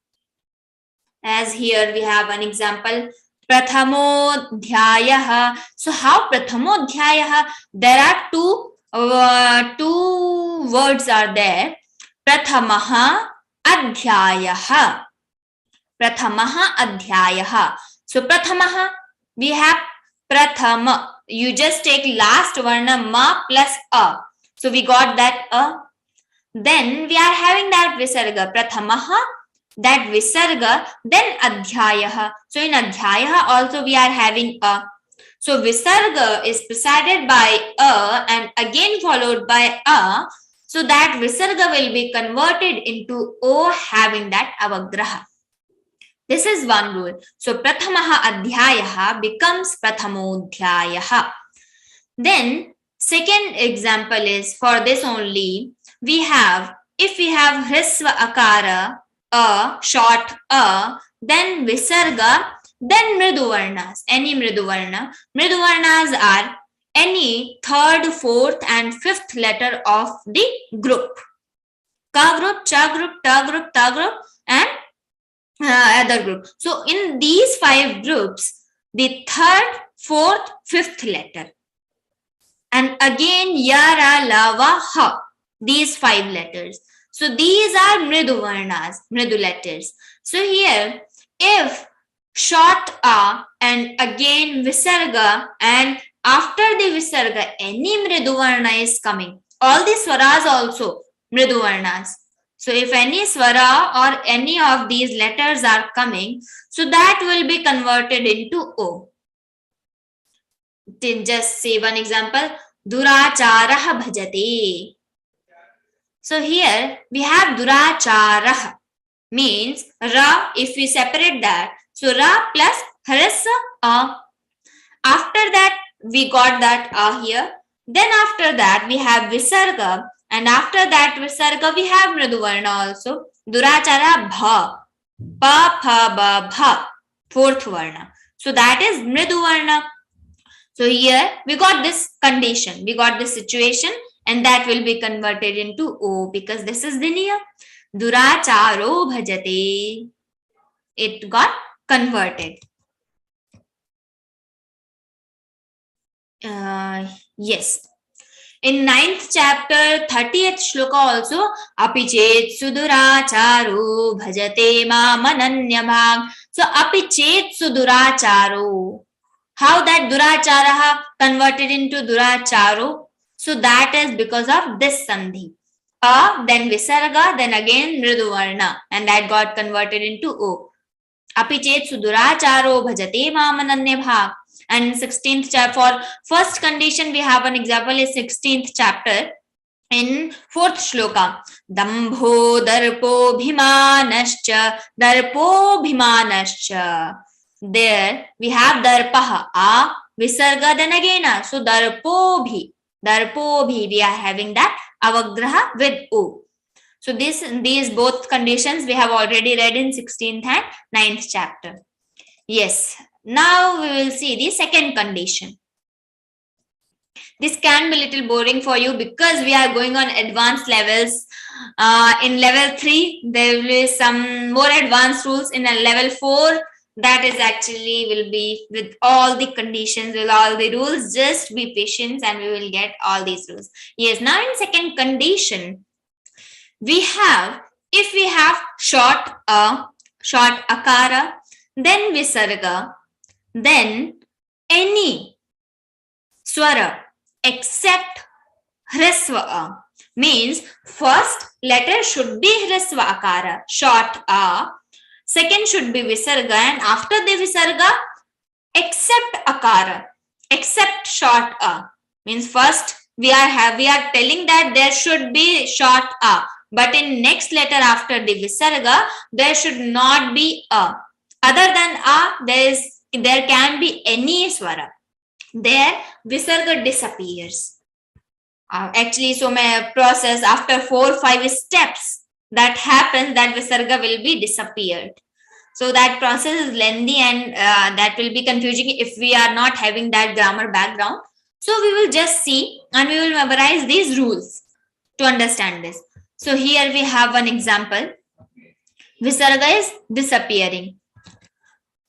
As here we have an example, prathamodhyayaha. So how prathamodhyayaha? There are two words are there. Prathamaha adhyayaha. Prathamaha adhyayaha. So prathamaha, we have prathama. You just take last varna ma plus a. So we got that a. Then we are having that visarga. Prathamaha, that visarga, then adhyayaha. So in adhyayaha also we are having a. So visarga is preceded by a and again followed by a. So that visarga will be converted into O, having that avagraha. This is one rule. So prathamaha adhyayaha becomes prathamodhyayaha. Then second example is for this only. We have, if we have hrasva akara, a, short a, then visarga, then mridu varnas, any mridu varna. Mridu varnas are any 3rd, 4th and 5th letter of the group. Ka group, cha group, ta group, ta group and other group. So in these 5 groups, the 3rd, 4th, 5th letter. And again yara, lava, ha. These 5 letters. So these are mridu varnas, mridu letters. So here, if short a and again visarga, and after the visarga any mridu varna is coming, all the swaras also mridu varnas. So if any swara or any of these letters are coming, so that will be converted into O. Then just say one example, duracharah bhajate. So here we have duracharah, means ra, if we separate that, so ra plus hrasva a. After that we got that a here. Then after that we have visarga, and after that visarga we have mridu varna also. Durachara bha, pa, pha, ba, bha, 4th varna. So that is mridu varna. So here we got this condition, we got this situation, and that will be converted into O because this is linear. duracharo bhajate. It got converted. Yes. In 9th chapter, 30th shloka also, api chet suduracharo bhajate mamananya bhag. So, api chet suduracharo. How that duracharaha converted into duracharo? So, that is because of this sandhi. A, then visarga, then again mriduvarna, and that got converted into O. Api chet suduracharo bhajate mamananya bhag. And 16th chapter, for first condition, we have an example is 16th chapter in 4th shloka. Dambho darpo bhimanascha, darpo bhimanascha. There we have darpaha, a, visarga, then again a. So darpo bhi, we are having that avagraha with o. So these both conditions we have already read in 16th and 9th chapter. Yes. Now we will see the second condition. This can be a little boring for you because we are going on advanced levels. In level 3, there will be some more advanced rules. In a level 4, that is actually will be with all the conditions, with all the rules. Just be patient and we will get all these rules. Yes, now in second condition, we have, if we have short akara, then visarga, then any swara except hrisva means first letter should be hrisva akara, short a, second should be visarga, and after the visarga except akara, except short a means first we are telling that there should be short a, but in next letter after the visarga there should not be a. Other than a, there can be any swara. There visarga disappears. Actually, so my process after 4-5 steps that happens, that visarga will be disappeared. So that process is lengthy and that will be confusing if we are not having that grammar background. So we will just see and we will memorize these rules to understand this. So here we have one example. Visarga is disappearing.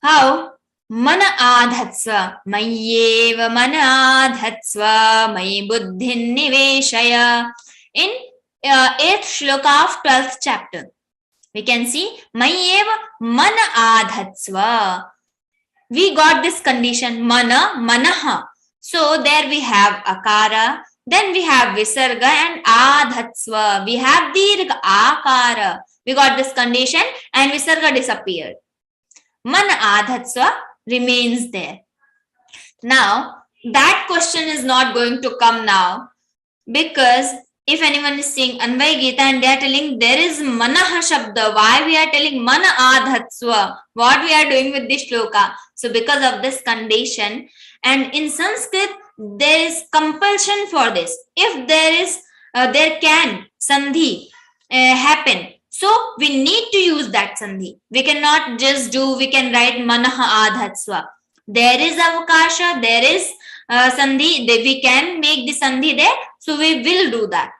How? Mana adhatsva, mayyeva mana adhatsva, mayi buddhin niveshaya. In 8th shloka of 12th chapter, we can see mayyeva mana adhatsva. We got this condition, mana, manaha. So there we have akara, then we have visarga and adhatsva. We have dirgha akara. We got this condition and visarga disappeared. Mana adhatsva remains there. Now, that question is not going to come now because if anyone is saying Anvay Gītā and they are telling there is manaha shabda, why we are telling mana adhatsva, what we are doing with this shloka? So because of this condition, and in Sanskrit there is compulsion for this. If there is, there can sandhi happen. So we need to use that sandhi. We cannot just we can write manaha adhatsva. There is avakasha, there is sandhi, we can make the sandhi there. So we will do that.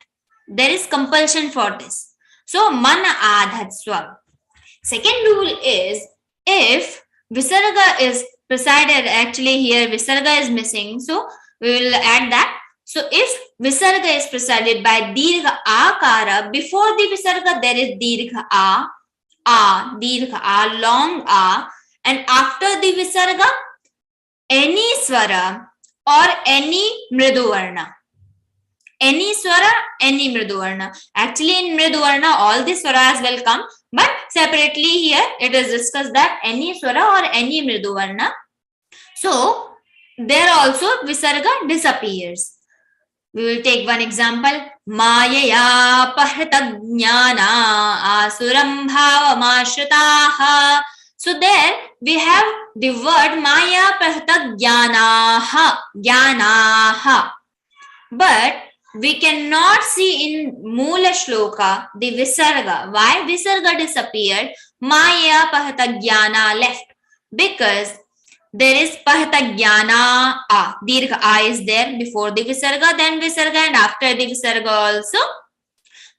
There is compulsion for this. So mana adhatsva. Second rule is if visarga is presided, actually here visarga is missing. So we will add that. So if visarga is presided by dirgha akara, before the visarga there is dirgha dirgha a, long a, and after the visarga any swara or any mriduvarna. Any swara, any mriduvarna. Actually in mriduvarna all the swaras will come, but separately here it is discussed that any swara or any mriduvarna. So there also visarga disappears. We will take one example. Mayaya pahrita jnana asuram bhavamashritaha. So there we have the word maya pahrita jnanaha. But we cannot see in Moola Shloka the visarga. Why visarga disappeared? Maya pahrita jnana left. Because there is pahata jnana a. Dirgha a is there before the visarga, then visarga, and after the visarga also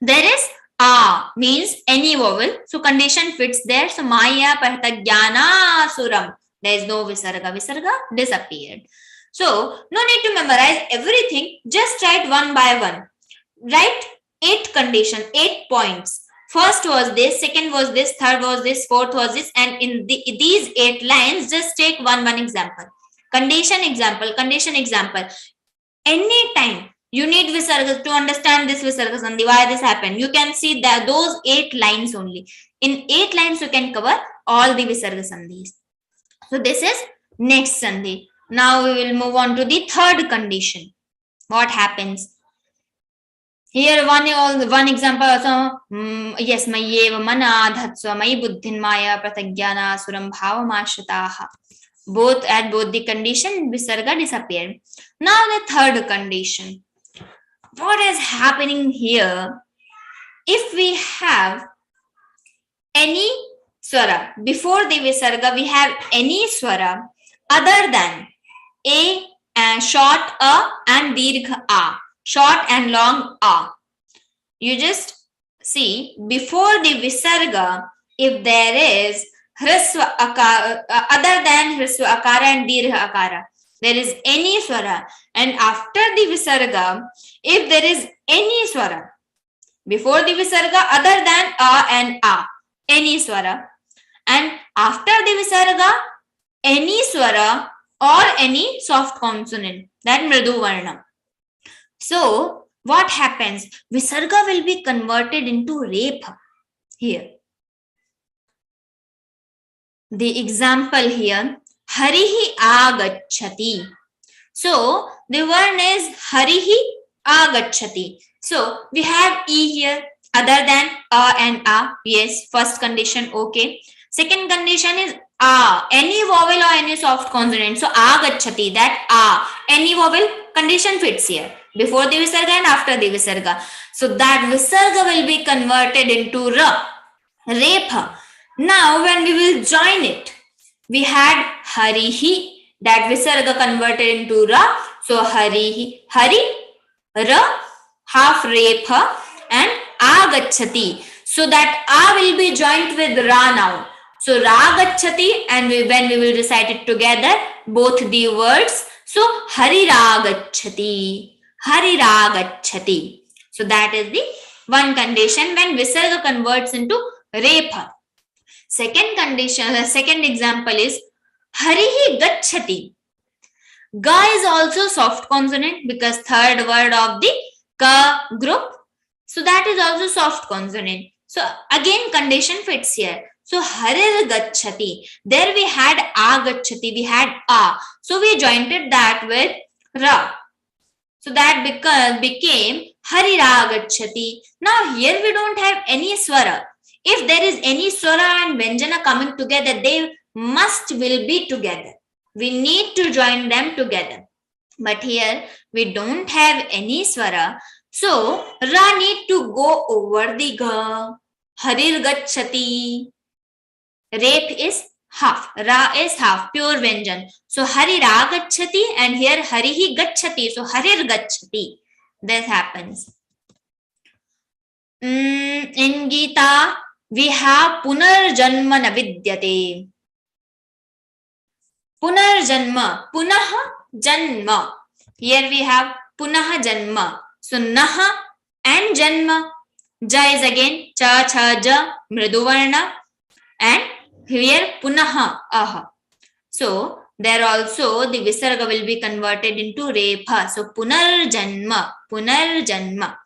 there is A means any vowel. So condition fits there. So Maya Parthagyana Suram. There is no Visarga. Visarga disappeared. So no need to memorize everything. Just write one by one. Write 8 condition, 8 points. First was this, second was this, third was this, fourth was this, and in these 8 lines, just take one example. Condition example, condition example. Anytime you need visargas to understand this visarga sandhi, why this happened, you can see that those 8 lines only. In 8 lines, you can cover all the visarga sandhis. So this is next sandhi. Now we will move on to the third condition. What happens? Here one example also. Yes, mayeva mana dhatsva mai buddhin maya prathagyana suram bhavamashataha. Both at both the condition visarga disappeared. Now the third condition. What is happening here? If we have any swara before the visarga, we have any swara other than a short a and dirgha a. Short and long a. You just see before the visarga, if there is hrisva akara, other than hrisva akara and dirgha akara, there is any swara, and after the visarga, if there is any swara before the visarga other than a and a, any swara, and after the visarga, any swara or any soft consonant, that mridu varna. So, what happens? Visarga will be converted into repha here. The example here, Harihi Agachati. So, the word is Harihi Agachati. So, we have E here other than A and A. Yes, first condition, okay. Second condition is A, any vowel or any soft consonant. So, Agachati, that A, any vowel, condition fits here. Before the visarga and after the visarga. So that visarga will be converted into ra, repha. Now when we will join it, we had harihi, that visarga converted into ra. So harihi, hari, ra, half repha, and agachati. So that a will be joined with ra now. So ra gachati, and when we will recite it together, both the words. So hari ra gachati. Hariragachati. So that is the one condition when visarga converts into repha. Second condition, the second example is Harihi Gachati. Ga is also soft consonant because third word of the ka group. So that is also soft consonant. So again condition fits here. So Harir Gachati. There we had Agachati, we had A. So we jointed that with Ra. So that became Hariragachati. Now here we don't have any swara. If there is any swara and vyanjana coming together, they will be together. We need to join them together. But here we don't have any swara. So ra need to go over the ga. Harirgachati. Rep is half, ra is half, pure vyanjan. So hari ra gachati, and here harihi gachati. So harir gachati. This happens. In Gītā, we have punarjanma navidyate. Punarjanma, punaha janma. Here we have punaha janma. So naha and janma. Ja is again cha, cha, ja, mridu varna, and here punaha aha. So there also the visarga will be converted into repha. So punarjanma, punarjanma.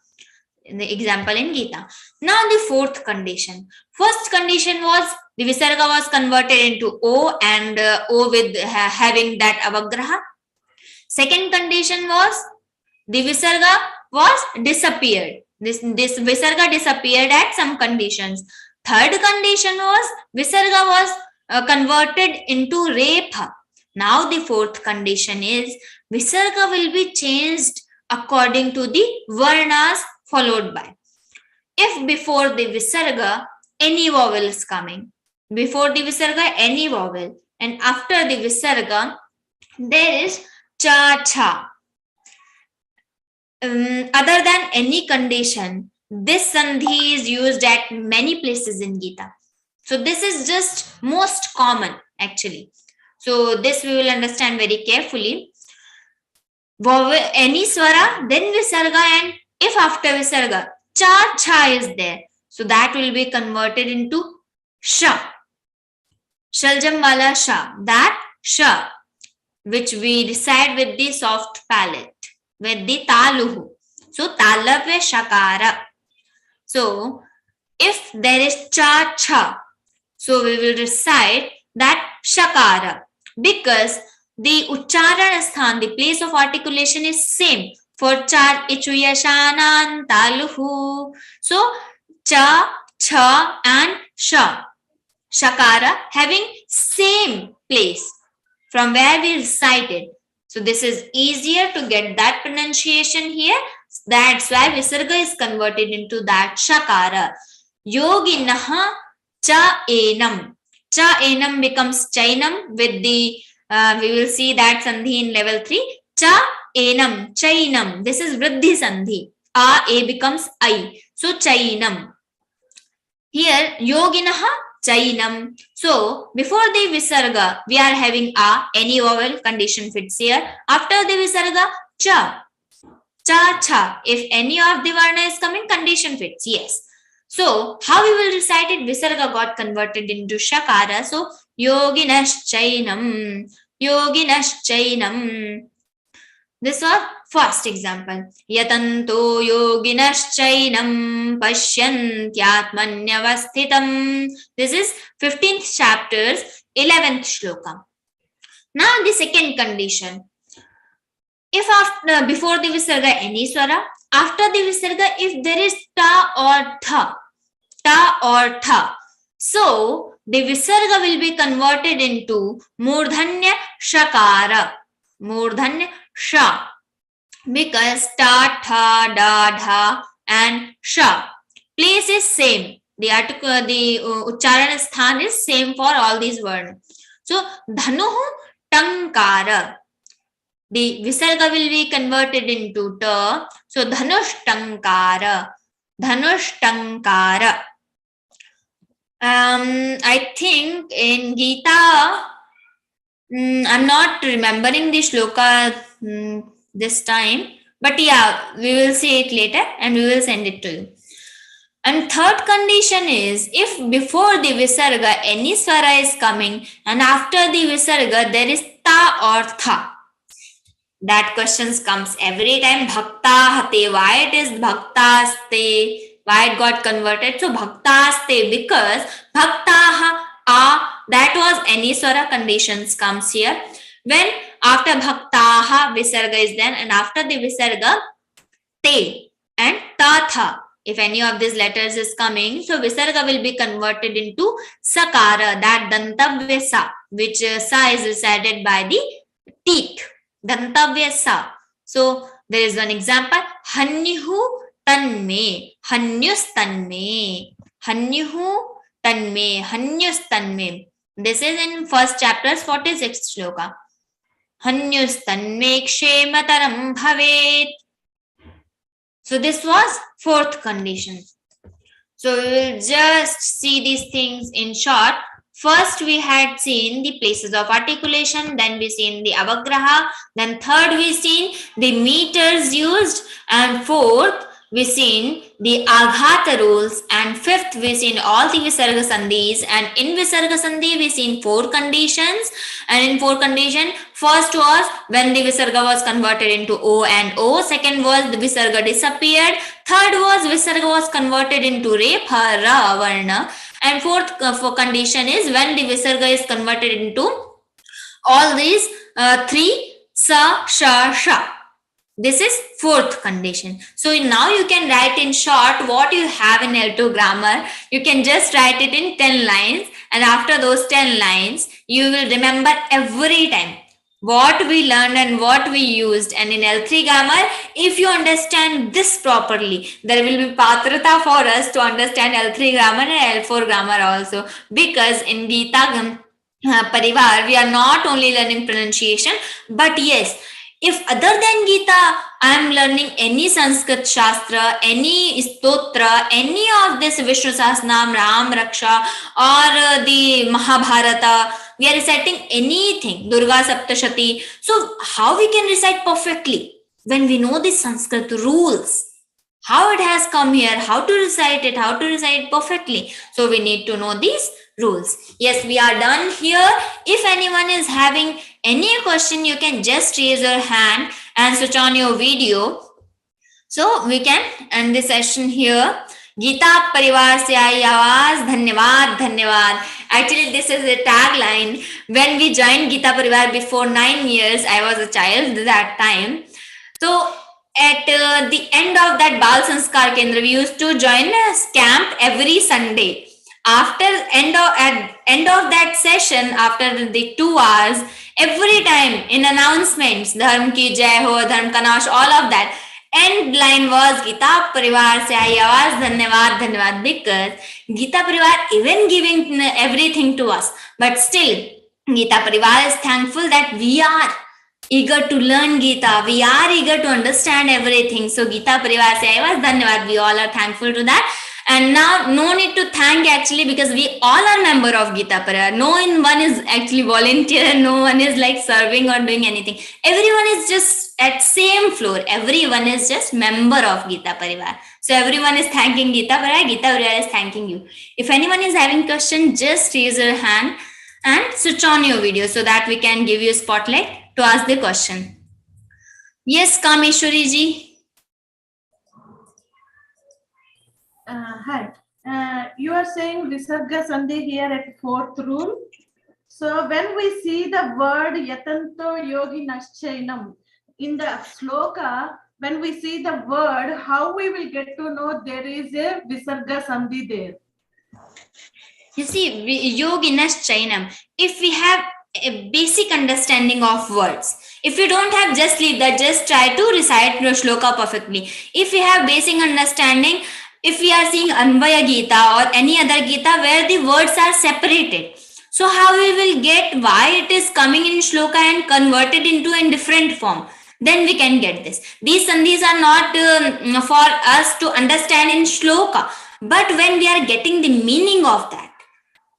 The example in Gītā. Now the fourth condition. First condition was the visarga was converted into O, and O with having that avagraha. Second condition was the visarga was disappeared. This visarga disappeared at some conditions. Third condition was visarga was converted into repha. Now the fourth condition is visarga will be changed according to the varnas followed by. If before the visarga any vowel is coming, before the visarga any vowel, and after the visarga there is cha, cha. Other than any condition, This sandhi is used at many places in Gita. So this is just most common actually. So this we will understand very carefully. Any swara, then visarga, and if after visarga cha cha is there, so that will be converted into sha. Shaljam wala sha, that sha, which we recite with the soft palate, with the taluhu. So talavya shakara. So if there is cha cha, so we will recite that shakara, because the uchcharan sthan, the place of articulation is same for char, ichu, yashanan, taluhu. So cha, cha and sha, shakara having same place from where we recited. So this is easier to get that pronunciation here. That's why visarga is converted into that shakara. Yoginaha cha enam. Cha enam becomes chainam with the, we will see that sandhi in level 3. Cha enam, chainam. This is vriddhi sandhi. A becomes I. So chainam. Here yoginaha chainam. So before the visarga, we are having a, any vowel condition fits here. After the visarga, cha. Cha cha. If any of the varna is coming, condition fits. Yes. So how we will recite it? Visarga got converted into shakara. So yoginash chainam. Yoginash chainam. This was first example. Yatanto yoginash chainam pasyantyatmanyavasthitam. This is 15th chapter's 11th shloka. Now the second condition. If after, before the visarga any swara, after the visarga if there is ta or tha, so the visarga will be converted into murdhanya shakara, murdhanya sha, because ta, tha, da, dha and sha place is same. The article, the uchcharan sthan is same for all these words. So dhanuhu tankara. The visarga will be converted into ta. So dhanushtankara. Dhanushtankara. I think in Gītā, I'm not remembering the shloka this time. But yeah, we will see it later and we will send it to you. And third condition is, if before the visarga any swara is coming and after the visarga there is ta or tha. That questions comes every time. Bhakta hate. Why it is bhaktaste? Why it got converted? So bhaktaste, because bhaktaha that was any swara conditions comes here. When after bhaktaha visarga is there and after the visarga te and tatha. If any of these letters is coming, so visarga will be converted into sakara, that dantavya sa, which sa is recited by the teeth. Dantavya sa. So there is one example. Hanyuhu tanme. Hanyus tanme. Hanyuhu tanme. Hanyus tanme. This is in first chapter's 46th shloka. Hanyus tanme kshemataram bhavet. So this was fourth condition. So we will just see these things in short. First, we had seen the places of articulation, then we seen the avagraha, then third we seen the meters used, and fourth we seen the Aaghata rules, and fifth we seen all the visarga sandhis, and in visarga sandhi we seen four conditions, and in four condition, first was when the visarga was converted into O and O, second was the visarga disappeared, third was visarga was converted into re, pha, ra, varna, and fourth condition is when the visarga is converted into all these three sa, sha, sha. This is fourth condition. So now you can write in short what you have in L2 grammar. You can just write it in 10 lines, and after those 10 lines, you will remember every time what we learned and what we used. And in L3 grammar, if you understand this properly, there will be patrata for us to understand L3 grammar and L4 grammar also, because in Gītā Parivar we are not only learning pronunciation, but yes, If other than Gita, I am learning any Sanskrit Shastra, any Stotra, any of this Vishnu Sahasranam, Ram Raksha, or the Mahabharata, we are reciting anything, Durga Saptashati. So, how we can recite perfectly when we know the Sanskrit rules? How it has come here, how to recite it perfectly. So we need to know these rules. Yes, we are done here. If anyone is having any question, you can just raise your hand and switch on your video. So we can end the session here. Gita Parivar se aayi awaaz, dhanyavad, dhanyavad. Actually, this is a tagline. When we joined Gita Parivar before 9 years, I was a child that time. So at the end of that Bal Sanskar Kendra, we used to join a camp every Sunday. After end of that session, after the 2 hours, every time in announcements, Dharm ki jai ho, Dharm ka nash, all of that, end line was Gita Parivar se aayi awaaz, dhanyavad, dhanyavad, because Gita Parivar even giving everything to us, but still Gita Parivar is thankful that we are eager to learn Gita. We are eager to understand everything. So Gita Parivar se aayi awaaz, dhanyavad. We all are thankful to that. And now no need to thank actually, because we all are member of Gita Parivar. No one is actually volunteer. No one is like serving or doing anything. Everyone is just at same floor. Everyone is just member of Gita Parivar. So everyone is thanking Gita Parivar. Gita Parivar is thanking you. If anyone is having question, just raise your hand and switch on your video so that we can give you a spotlight to ask the question. Yes, Kameshwari ji. Hi. You are saying Visarga Sandhi here at 4th rule. So when we see the word Yatanto Yogi Naschainam in the sloka, when we see the word, how we will get to know there is a Visarga Sandhi there? You see, Yoginas Chainam, if we have a basic understanding of words, if you don't have, just leave that, just try to recite the shloka perfectly. If we have basic understanding, if we are seeing Anvaya Gītā or any other Gītā where the words are separated, so how we will get why it is coming in shloka and converted into a different form? Then we can get this. These sandhis are not for us to understand in shloka, but when we are getting the meaning of that.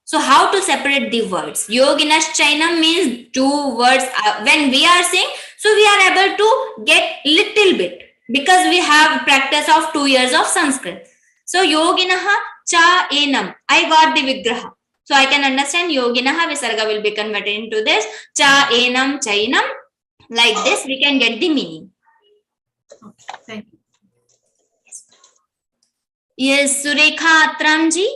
So how to separate the words? Yoginas Chainam means 2 words. When we are saying, so we are able to get little bit because we have practice of 2 years of Sanskrit. So Yoginaha Cha Enam. I got the Vigraha. So I can understand Yoginaha Visarga will be converted into this. Cha Enam Chainam. Like this, we can get the meaning. Okay, thank you. Yes, Surekha Atramji.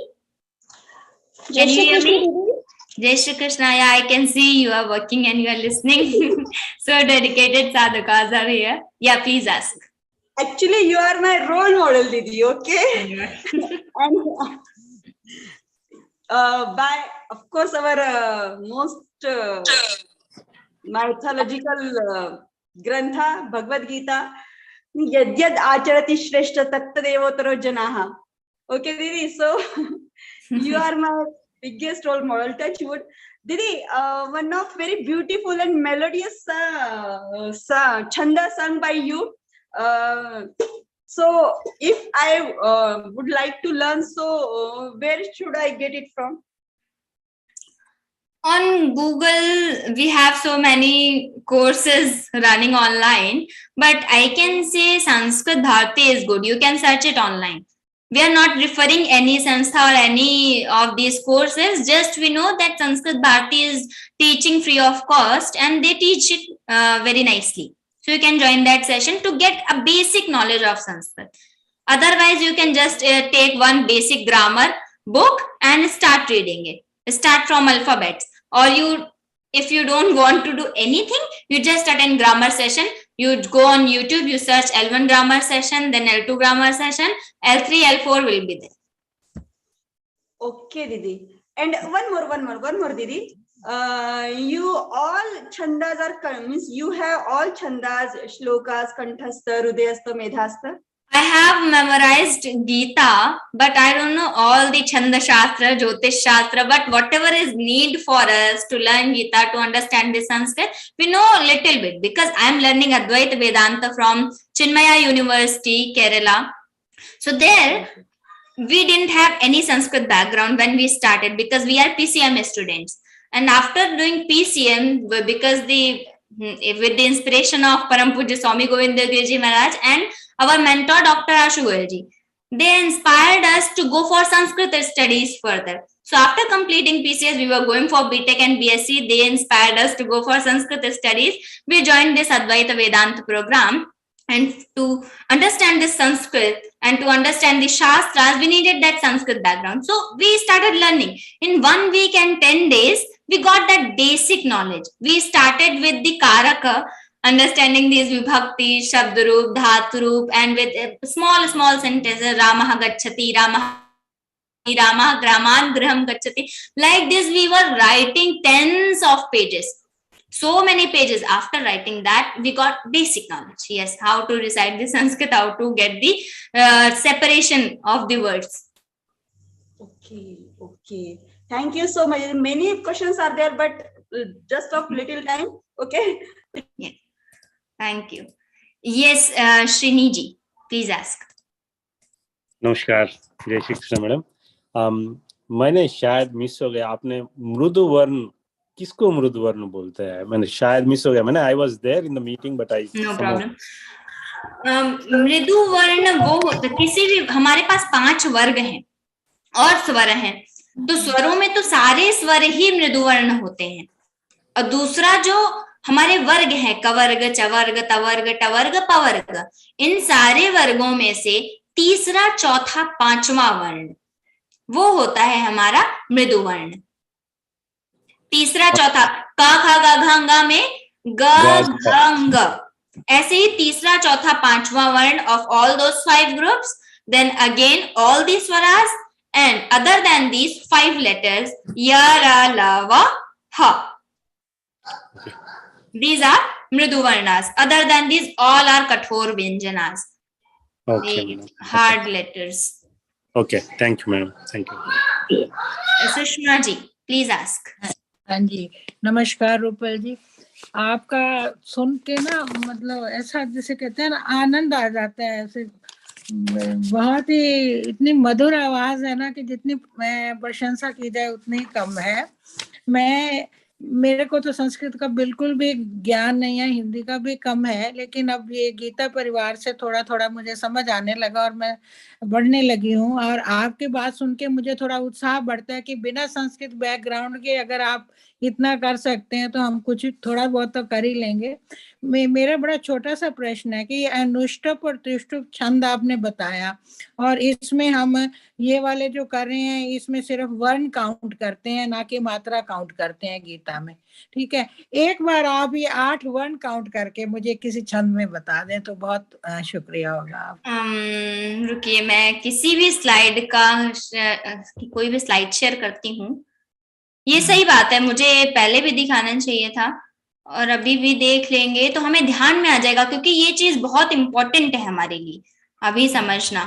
Can you hear me? Jai Shri Krishna. Yeah, I can see you are working and you are listening. So dedicated sadhakas are here. Yeah, please ask. Actually, you are my role model, Didi, okay? And by, of course, our most mythological grantha, Bhagavad Gita, Yadyad Acharati Shreshta Tattadevotaro Janaha. Okay, Didi, so you are my biggest role model. Touch wood. Didi, one of very beautiful and melodious chanda sung by you. So if I would like to learn, so where should I get it from? On Google, we have so many courses running online, but I can say Sanskrit Bharati is good. You can search it online. We are not referring any Sanstha or any of these courses. Just we know that Sanskrit Bharati is teaching free of cost and they teach it very nicely. So you can join that session to get a basic knowledge of Sanskrit. Otherwise, you can just take one basic grammar book and start reading it. Start from alphabets. Or if you don't want to do anything, you just attend grammar session. You go on YouTube, you search L1 grammar session, then L2 grammar session, L3, L4 will be there. Okay, Didi. And one more, Didi. You all chandas are, means you have all chandas, shlokas, kanthastha, hridayastha, medhastha. I have memorized Gītā, but I don't know all the Chanda Shastra, Jyotish Shastra, but whatever is need for us to learn Gītā, to understand the Sanskrit, we know a little bit, because I am learning Advaita Vedanta from Chinmaya University, Kerala. So there, we didn't have any Sanskrit background when we started, because we are PCM students. And after doing PCM, because with the inspiration of Param Pujya Swami Govinda Giri Maharaj and our mentor Dr. Ashu Goyalji, they inspired us to go for Sanskrit studies further. So after completing PCS, we were going for BTech and BSc. They inspired us to go for Sanskrit studies. We joined this Advaita Vedanta program. And to understand this Sanskrit and to understand the Shastras, we needed that Sanskrit background. So we started learning. In 1 week and 10 days, we got that basic knowledge. We started with the Karaka, understanding these Vibhakti, Shabdarup, Dhaturup, and with small sentences, Ramah Gacchati, Ramah Graman Graham Gacchati. Like this, we were writing tens of pages. So many pages. After writing that, we got basic knowledge. Yes, how to recite the Sanskrit, how to get the separation of the words. Okay. Thank you so much. Many questions are there, but just of little time. Okay. Yeah. Thank you. Yes, Sriniji, please ask. नमस्कार, जय Shri Krishna madam. मैंने शायद miss हो गया, आपने मृदु वर्ण किसको मृदु वर्ण बोलते हैं? मैंने शायद मिस हो गया। मैंने I was there in the meeting but I no problem. मृदु वर्ण वो होता, किसी भी, हमारे पास 5 वर्ग हैं और स्वर हैं, तो स्वरों में तो सारे स्वर ही मृदु वर्ण होते हैं। और दूसरा जो हमारे वर्ग है, कवर्ग, चवर्ग, तवर्ग, टवर्ग, पवर्ग, इन सारे वर्गों में से तीसरा, चौथा, 5वां वर्ण वो होता है हमारा मृदु वर्ण। तीसरा, चौथा, का, खा, गा, घा, गा में ग, घ, ङ, ऐसे ही तीसरा, चौथा, 5वां वर्ण of all those 5 groups. Then again all these swaras, and other than these 5 letters, ya, ra, la, va, ha. These are mridu varnas. Other than these, all are kathor vyanjanas. Okay, Hard letters. Okay, thank you madam, thank you. Sushma ji, please ask. हाँ जी, नमस्कार रूपल जी। आपका सुन के ना, मतलब ऐसा जैसे कहते हैं ना, आनंद आ जाता है। ऐसे बहुत ही इतनी मधुर आवाज है ना कि जितनी प्रशंसा की जाए उतनी कम है। मेरे को तो संस्कृत का बिल्कुल भी ज्ञान नहीं है, हिंदी का भी कम है, लेकिन अब ये गीता परिवार से थोड़ा थोड़ा मुझे समझ आने लगा और मैं बढ़ने लगी हूँ। और आपकी बात सुन के मुझे थोड़ा उत्साह बढ़ता है कि बिना संस्कृत बैकग्राउंड के अगर आप इतना कर सकते हैं तो हम कुछ थोड़ा बहुत तो कर ही लेंगे। मेरा बड़ा छोटा सा प्रश्न है कि अनुष्टुप और त्रिष्टुप छंद आपने बताया, और इसमें हम ये वाले जो कर रहे हैं इसमें सिर्फ वर्ण काउंट करते हैं, ना कि मात्रा काउंट करते हैं गीता में। ठीक है, एक बार आप ये 8 वर्ण काउंट करके मुझे किसी छंद में बता दें तो बहुत शुक्रिया होगा आप। रुकिए, मैं किसी भी स्लाइड का कोई भी स्लाइड शेयर करती हूँ। ये सही बात है, मुझे पहले भी दिखाना चाहिए था और अभी भी देख लेंगे तो हमें ध्यान में आ जाएगा, क्योंकि ये चीज बहुत इंपॉर्टेंट है हमारे लिए अभी समझना,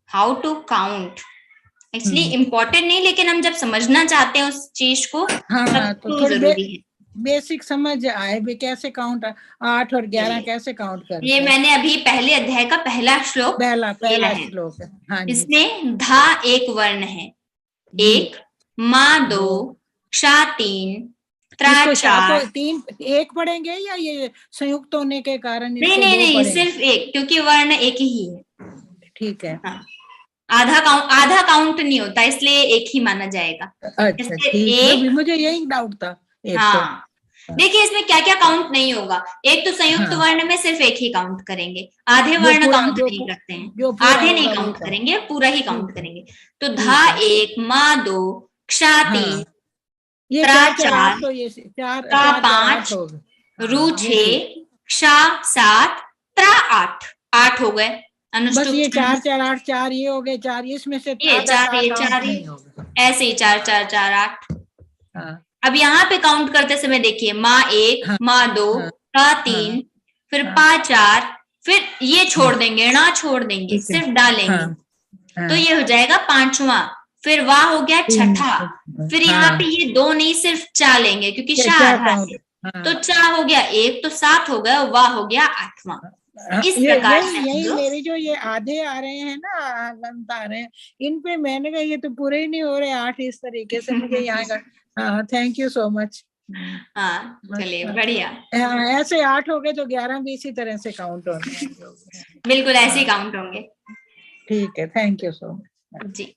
how to count. Actually important नहीं, लेकिन हम जब समझना चाहते हैं उस चीज को, हाँ, तो जरूरी है। बेसिक समझ आए भी कैसे काउंट 8 और 11 कैसे काउंट करते हैं। ये मैंने अभी पहले अध्याय का पहला श्लोक पहला श्लोक है। हाँ जी। इसमें धा एक वर्ण है, 1, मा 2, क्षा 3, त्रा 4। 3 1 पढ़ेंगे या ये संयुक्त होने के कारण? नहीं, सिर्फ 1, क्योंकि वर्ण एक ही है। ठीक है। हाँ। आधा काउंट नहीं होता, इसलिए 1 ही माना जाएगा। अच्छा, ठीक है, मुझे यही डाउट था। हाँ, देखिए इसमें क्या क्या काउंट नहीं होगा। एक तो संयुक्त वर्ण में सिर्फ 1 ही काउंट करेंगे, आधे वर्ण काउंट नहीं करते हैं, आधे नहीं काउंट करेंगे, पूरा ही काउंट करेंगे। तो धा 1, मा 2, क्षा 3, त्रा 4, ता 5, रू 6, क्षा 7, त्रा 8 हो गए। बस ये 4 4 8 4 ये हो गए, 4 इसमें से ये 4 ऐसे ही 4 4 4 8। अब यहाँ पे काउंट करते समय देखिए, माँ 1, माँ 2, ता 3, फिर पा 4, फिर ये छोड़ देंगे, णा छोड़ देंगे, सिर्फ डालेंगे, तो ये हो जाएगा पांचवा। फिर वाह हो गया छठा, फिर यहाँ पे ये दो नहीं सिर्फ चा लेंगे क्योंकि शाह आधा है, तो चा हो गया एक, तो 7 हो गया, वाह हो गया 8वां। इस प्रकार से यही मेरे जो ये आधे आ रहे हैं ना, अनंत आ रहे हैं, इन पे मैंने कहा ये तो पूरे ही नहीं हो रहे 8 इस तरीके से मुझे यहाँ का। हाँ, थैंक यू सो मच। हाँ चलिए बढ़िया। ऐसे 8 हो गए तो 11 भी इसी तरह से काउंट होंगे। बिल्कुल ऐसे ही काउंट होंगे। ठीक है, थैंक यू सो मच। जी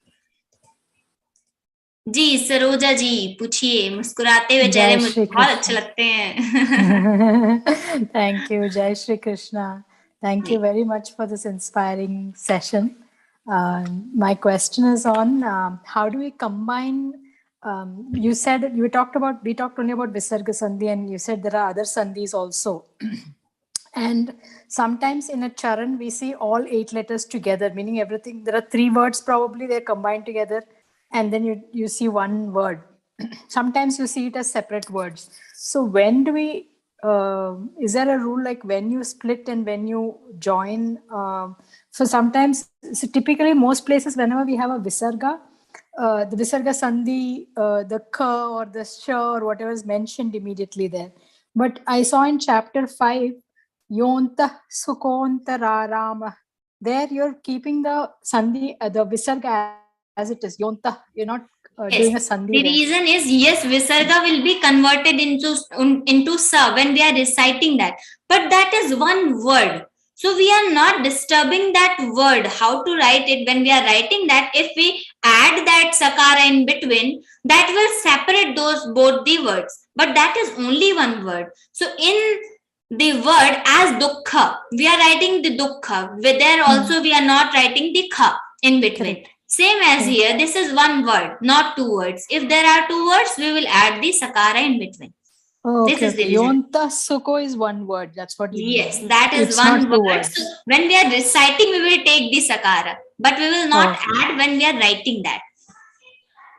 जी सरोजा जी पूछिए, मुस्कुराते हुए चेहरे मुझे बहुत अच्छे लगते हैं। Thank you, Jai Shri Krishna. Thank you very much for this inspiring session. My question is on how do we combine? You said we talked only about Visarga Sandhi, and you said there are other sandhis also. And sometimes in a charan we see all 8 letters together, meaning everything. There are 3 words probably, they're combined together, and then you see one word. Sometimes you see it as separate words. So when do we, is there a rule like when you split and when you join? So sometimes, so typically most places whenever we have a Visarga, the Visarga Sandhi, the Ka or the Sha or whatever is mentioned immediately there. But I saw in chapter 5, Yonta Sukontararama. There you're keeping the Sandhi, the Visarga as it is, Yonta. You're not doing a Sandhi. The reason is, yes, Visarga will be converted into Sa when we are reciting that. But that is one word. So we are not disturbing that word. How to write it when we are writing that? If we add that Sakara in between, that will separate both the words. But that is only one word. So in the word as Dukkha, we are writing the Dukkha. There also we are not writing the Kha in between. Correct. Same as here, this is one word, not 2 words. If there are 2 words, we will add the Sakara in between. Oh, okay. This is the reason. Yonta Sukho is one word. That's what you mean. Yes, that is it's one not word. So when we are reciting, we will take the Sakara. But we will not add when we are writing that.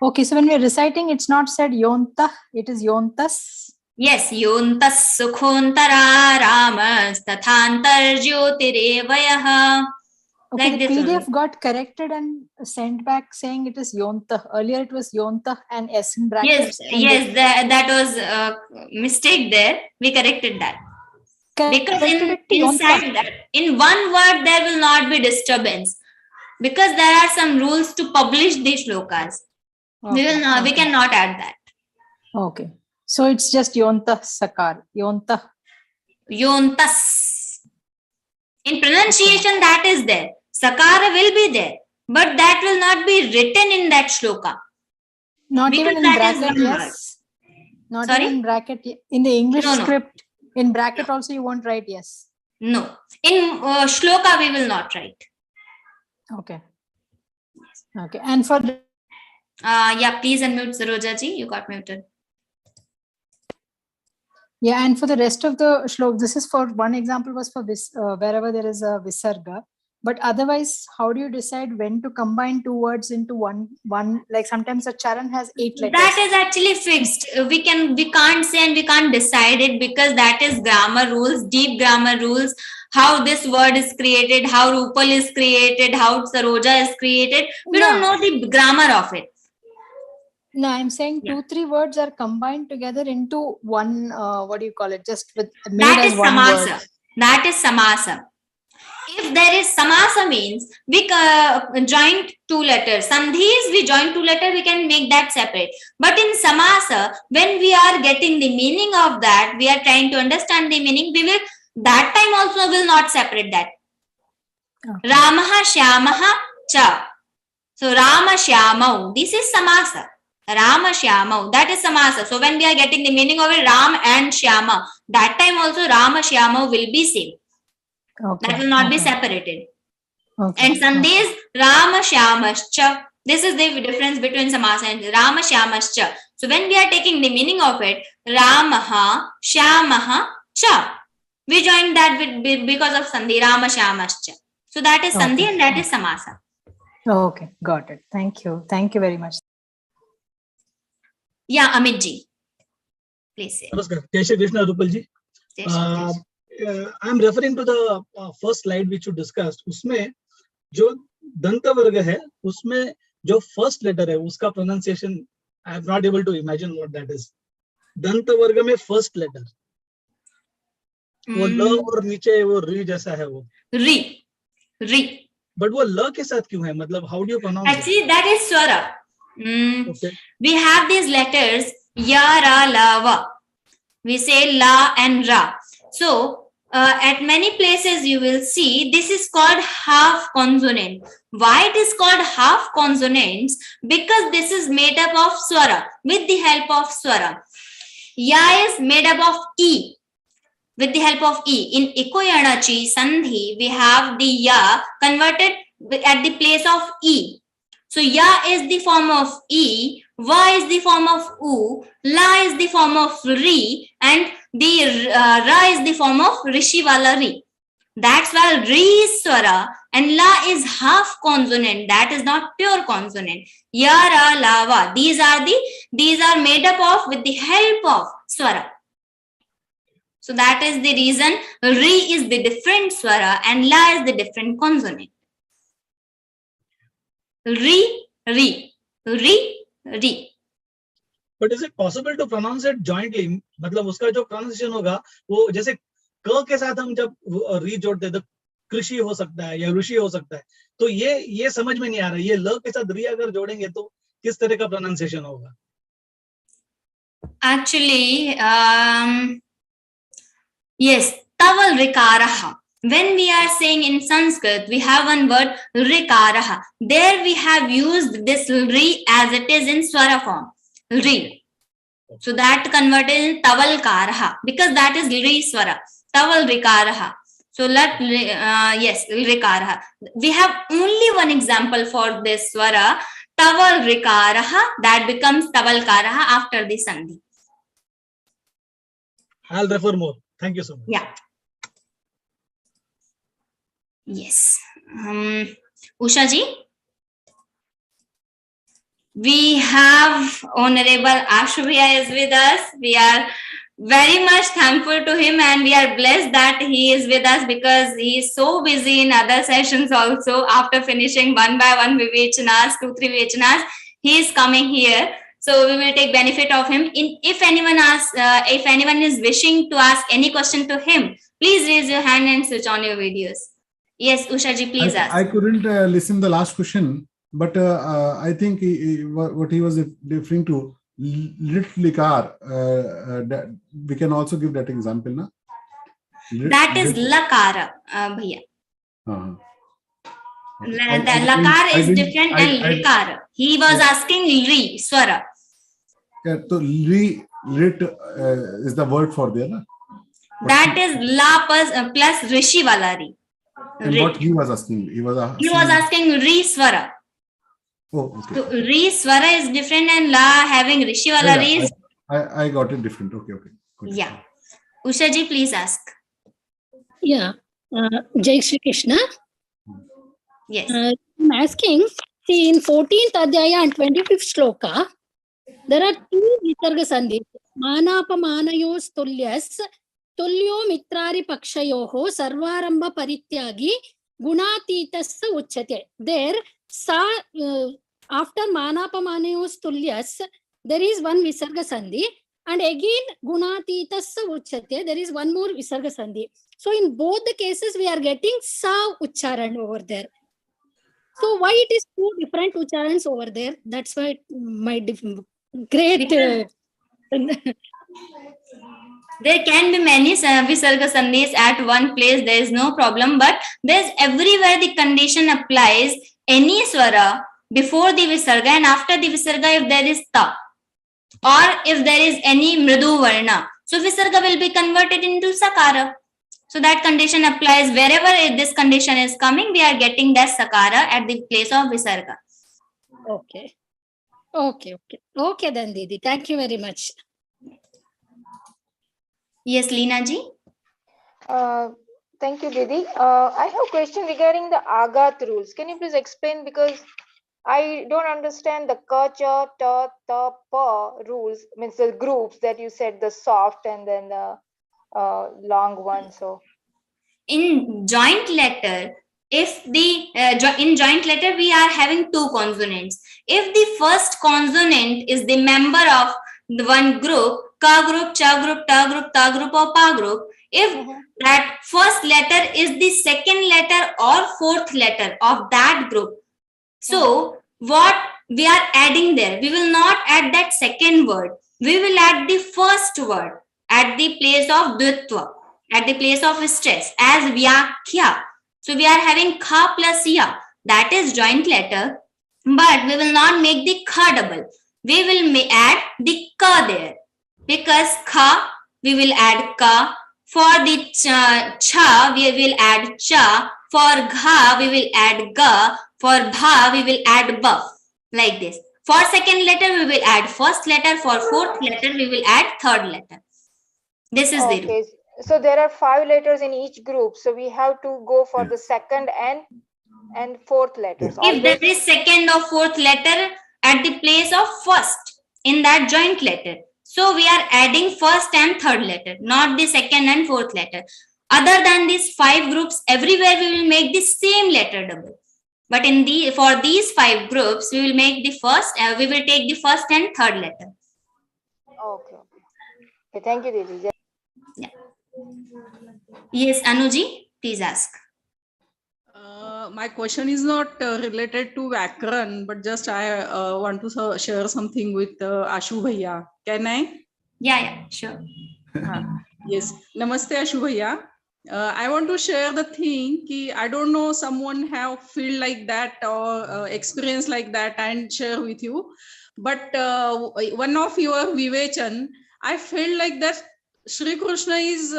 Okay, so when we are reciting, it's not said Yonta, it is Yontas. Yes, Yontas Sukhontara Ramas Tathantar Jyotirevayah. Okay, Like the this PDF only. got corrected and sent back saying it is Yonta. Earlier it was Yonta and S in brackets. Yes, that was a mistake there. We corrected that. Because inside that, in one word, there will not be disturbance. Because there are some rules to publish these shlokas. Okay, we cannot add that. Okay. So it's just Yonta Sakar. Yonta. Yontas. In pronunciation, that is there. Sakara will be there. But that will not be written in that shloka. Not because even in bracket, yes. Not Sorry? even in bracket. In the English script, in bracket also you won't write yes. No. In shloka, we will not write. Okay. Okay. And for yeah, please unmute Saroja ji. You got muted. Yeah, and for the rest of the shlok, this is for one example was for wherever there is a visarga. But otherwise, how do you decide when to combine 2 words into one? Like sometimes a charan has 8 letters. That is actually fixed. We can't say and we can't decide it because that is grammar rules, deep grammar rules. How this word is created, how Rupal is created, how Saroja is created. We don't know the grammar of it. No, I'm saying 2-3 words are combined together into one. What do you call it? Just with made that as is one samasa. word. That is samasa. If there is samasa means we joined 2 letters. Sandhis we join 2 letters, we can make that separate. But in samasa, when we are getting the meaning of that, we are trying to understand the meaning, we will that time also will not separate that. Okay. Ramaha Shyamaha Cha. So Rama Shyamau. This is samasa. Rama Shyamau. That is samasa. So when we are getting the meaning of it, Ram and Shyama, that time also Rama Shyamau will be same. Okay. That will not be separated. Okay. And Sandhis Rama Shyamascha. This is the difference between samasa and Rama Shyamascha. So when we are taking the meaning of it, Ramaha Shyamaha Cha. We join that with because of Sandhi Rama Shyamascha. So that is Sandhi and that is samasa. Okay, got it. Thank you. Thank you very much. Yeah, Amit ji. Please say. Namaskar. Jai Shri Krishna, Rupal ji. I am referring to the first slide which you discussed. उसमें जो दंत वर्ग है, उसमें जो first letter है, उसका pronunciation I am not able to imagine what that is. दंत वर्ग में first letter. वो ल और नीचे वो री जैसा है वो. री. But वो ल के साथ क्यों है? मतलब how do you pronounce Actually, that is swara. Okay. We have these letters ya, ra, la, va. We say la and ra. So at many places you will see this is called half consonant. Why it is called half consonants? Because this is made up of swara, with the help of swara. Ya is made up of e, with the help of e. In ikoyanachi sandhi, we have the ya converted at the place of e. So ya is the form of e, va is the form of u, la is the form of ri, and the ra is the form of rishi wala ri. That's why ri is swara and la is half consonant. That is not pure consonant. Ya, ra, la, va. These are made up of with the help of swara. So that is the reason ri is the different swara and la is the different consonant. Ri, ri, ri, ri. But is it possible to pronounce it jointly? मतलब उसका जो pronunciation होगा वो जैसे क के साथ हम जब री जोड़ते हैं तो कृषि हो सकता है या ऋषि हो सकता है, तो ये समझ में नहीं आ रहा. ये ल के साथ री अगर जोड़ेंगे तो किस तरह का pronunciation होगा? Actually, yes, taval rikaraha. When we are saying in Sanskrit, we have one word rikaraha. There we have used this ri as it is in swara form. Ri. So that converted in taval karaha because that is ri swara. Taval rikaraha. So yes, rikaraha. We have only one example for this swara. Taval rikaraha. That becomes taval karaha after the sandhi. I'll refer more. Thank you so much. Yeah. Yes. Usha ji, we have Honorable Ashubhya is with us. We are very much thankful to him and we are blessed that he is with us because he is so busy in other sessions also. After finishing one by one Vivechanas, 2-3 Vivechanas, he is coming here. So we will take benefit of him. If anyone is wishing to ask any question to him, please raise your hand and switch on your videos. Yes, Usha ji, please ask. I couldn't listen the last question, but I think what he was referring to, litlikar, we can also give that example, na? That is lakara, bhaiya. The lakar is different and likar. He was asking ri, swara. Yeah, so lit is the word for there, na? That is la plus rishi wala ri. And what he was asking? He was asking ri swara. Oh, okay. So ri swara is different and la having rishi wala ri is. I got it different. Okay. Good. Yeah. Usha ji, please ask. Yeah. Jai Shri Krishna. Yes. I'm asking, see, in 14th Adhyaya and 25th Shloka, there are two Visarga Sandhis. Manapamanayos tulyas, tulyo mitrari pakshayoho, sarvaramba parityagi, gunatitasya uchyate. There, after Manapamanayos tulyas, there is one Visarga Sandhi, and again Gunatitasya uchyate, there is one more Visarga Sandhi. So in both the cases, we are getting sa ucharan over there. So why it is two different ucharans over there? That's why my great. There can be many visarga sandhis at one place. There is no problem, but there's everywhere the condition applies. Any swara before the visarga and after the visarga, if there is ta, or if there is any mridu varna, so visarga will be converted into sakara. So that condition applies wherever this condition is coming, we are getting that sakara at the place of visarga. Okay then, Didi. Thank you very much. Yes, Leena ji. Thank you, Didi. I have a question regarding the Aaghata rules. Can you please explain, because I don't understand the ka, cha, ta, ta, pa rules, means the groups that you said, the soft and then the long one. So in joint letter, if the in joint letter we are having two consonants. If the first consonant is the member of the one group, ka group, cha group, ta group, ta group, or pa group, if that first letter is the second letter or fourth letter of that group, so what we are adding there, we will not add that second word, we will add the first word at the place of dvitva, at the place of stress, as vyakhya. So we are having kha plus ya, that is joint letter, but we will not make the kha double. We will add the ka there, because kha we will add ka, for the cha we will add cha, for gha we will add ga, for bha we will add ba, like this. For second letter we will add first letter, for fourth letter we will add third letter. This is the rule. Okay, so there are 5 letters in each group, so we have to go for the second and fourth letters. If there is second or fourth letter at the place of first in that joint letter, so we are adding first and third letter, not the second and fourth letter. Other than these 5 groups, everywhere we will make the same letter double. But for these 5 groups, we will make the first. We will take the first and third letter. Okay. Okay, thank you, Didi. Yeah. Yes, Anuji, please ask. My question is not related to Vakran, but just I want to share something with Ashu Bhaiya. Can I? Yeah, sure. Yes. Namaste, Ashu Bhaiya. I want to share the thing ki I don't know someone have feel like that or experience like that and share with you. But one of your Vivechan, I felt like that Shri Krishna is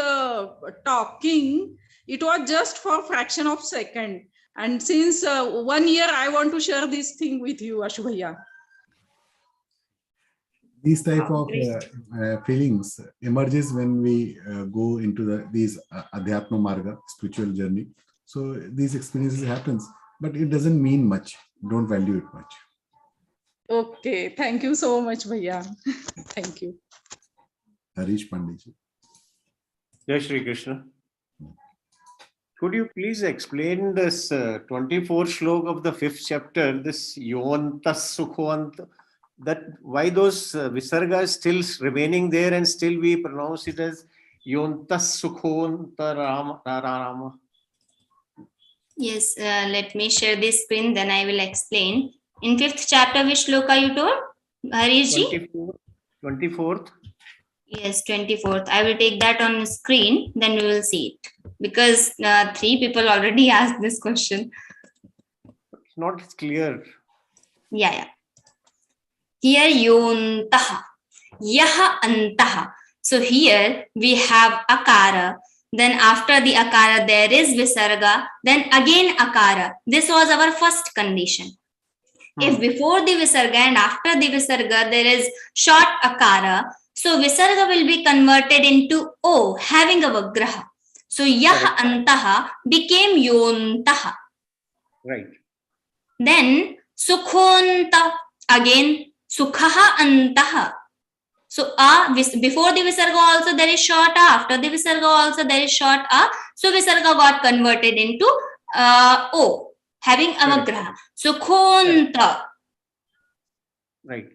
talking. It was just for fraction of second. And since 1 year, I want to share this thing with you, Ashu Bhaiya. These type of feelings emerges when we go into these Adhyatma Marga, spiritual journey. So these experiences happens, but it doesn't mean much. Don't value it much. Okay, thank you so much, Bhaiya. Thank you. Harish Pandit. Jai Shri Krishna. Could you please explain this 24th slok of the 5th chapter, this Yontas Sukhvant, that why those visargas still remaining there and still we pronounce it as Yontas Sukhvanta Rama? Yes, let me share this screen, then I will explain. In 5th chapter, which shloka you told? Harishji? 24th. Yes, 24th. I will take that on screen, then we will see it. Because 3 people already asked this question. It's not clear. Yeah. Here, yontaha, yaha antaha. So here we have akara. Then after the akara, there is visarga. Then again akara. This was our first condition. If before the visarga and after the visarga, there is short akara, so visarga will be converted into O, having a vagraha. So yaha antaha became yontaha. Right. Then sukhonta, again sukhaha antaha. So before the visarga also there is short a, after the visarga also there is short a. So visarga got converted into O, having a vagraha. Sukhonta. Right.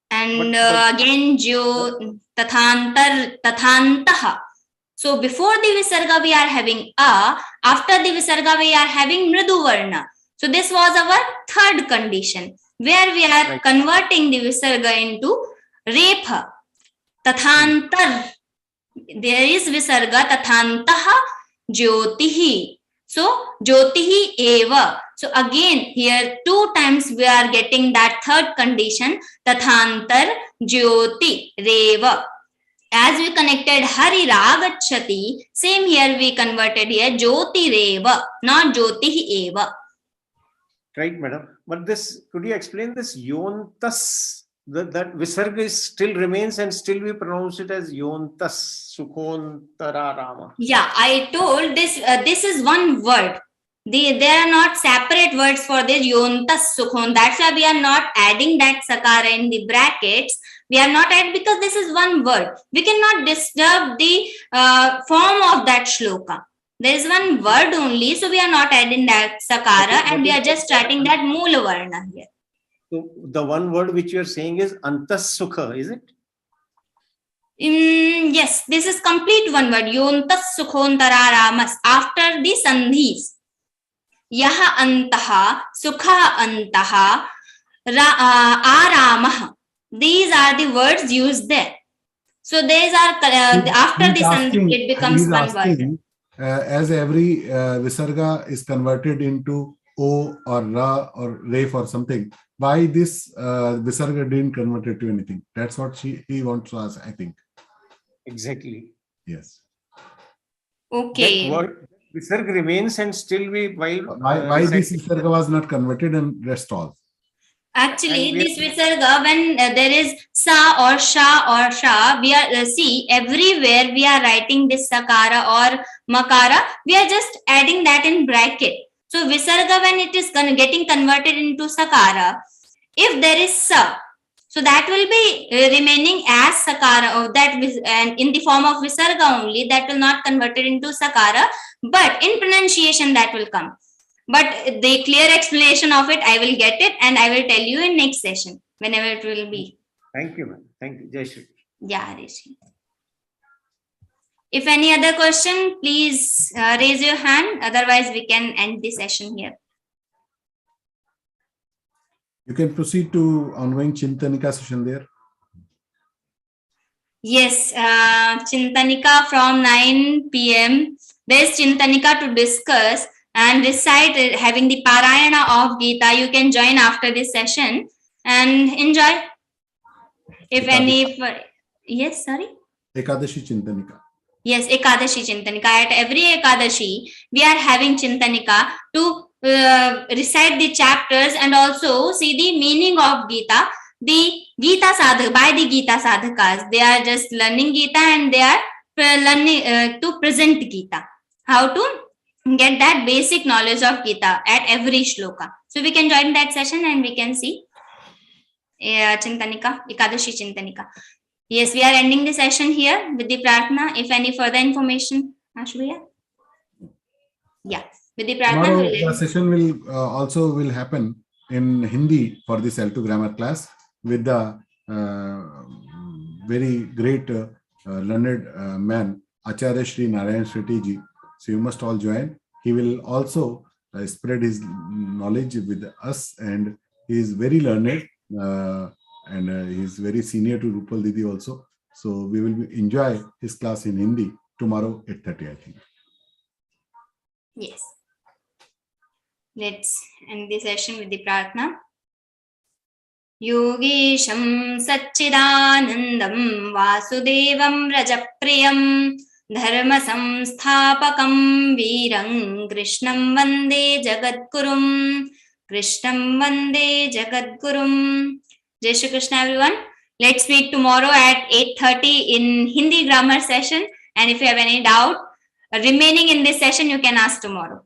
And again jo tathantaha. So before the visarga we are having a, after the visarga we are having mridu varna. So this was our third condition, where we are converting the visarga into repha. Tathantar. There is visarga tathantaha jyotihi. So jyotihi eva. So again here 2 times we are getting that third condition, tathantar jyoti reva. As we connected hari ragachati, same here we converted here jyoti reva, not jyotihi eva. Right, madam. But this, could you explain this yontas? That visarga still remains and still we pronounce it as yontas sukhontararama. Yeah, I told this. This is one word. There are not separate words for this yontas sukhon. That's why we are not adding that sakara in the brackets. We are not adding because this is one word. We cannot disturb the form of that shloka. There is one word only, so we are not adding that sakara, and we are just starting that moola varna here. So the one word which you are saying is antasukha, is it? Yes, this is complete one word. Yontas sukhontararamas. After the sandhis. Yaha antaha, sukha antaha, aramah. These are the words used there. So these are after the sandhi, it becomes he's one word. asking, as every visarga is converted into O or Ra or Ref or something, why this visarga didn't convert it to anything? That's what he wants to ask, I think. Exactly. Yes. Okay. That word visarga remains and still we while Why this visarga was not converted and rest all? Actually, this visarga, when there is sa or sha, we are see everywhere we are writing this sakara or makara, we are just adding that in bracket. So visarga, when it is getting converted into sakara, if there is sa, so that will be remaining as sakara, or that and in the form of visarga only, that will not converted into sakara, but in pronunciation that will come. But the clear explanation of it, I will get it and I will tell you in next session, whenever it will be. Thank you, ma'am. Thank you. Jai Shri. Yeah, Rishi. If any other question, please raise your hand. Otherwise, we can end the session here. You can proceed to ongoing Chintanika session there. Yes, Chintanika from 9 p.m. There is Chintanika to discuss and recite, having the Parayana of Gītā. You can join after this session and enjoy. If any, yes, sorry. Ekadashi Chintanika. Yes, Ekadashi Chintanika. At every Ekadashi, we are having Chintanika to recite the chapters and also see the meaning of Gītā. The Gītā sadhaka, by the Gītā sadhakas, they are just learning Gītā and they are learning to present Gītā. How to get that basic knowledge of Gītā at every shloka. So we can join that session and we can see Chintanika, Ekadashi Chintanika. Yes, we are ending the session here with the Prarthana. If any further information, Ashwaya? Yeah, with the Prarthana. Tomorrow the session will also will happen in Hindi for this L2 grammar class with the very great learned man Acharya Shri Narayan Shetty. So you must all join. He will also spread his knowledge with us, and he is very learned and he is very senior to Rupal Didi also. So we will enjoy his class in Hindi tomorrow at 8:30, I think. Yes. Let's end the session with the Prarthana. Yogesham Satchidanandam Vasudevam Rajapriyam Dharma Samsthapakam Veeram Krishnam Vande Jagadgurum. Krishnam Vande Jagadgurum. Jai Shri Krishna, everyone. Let's meet tomorrow at 8:30 in Hindi grammar session. And if you have any doubt remaining in this session, you can ask tomorrow.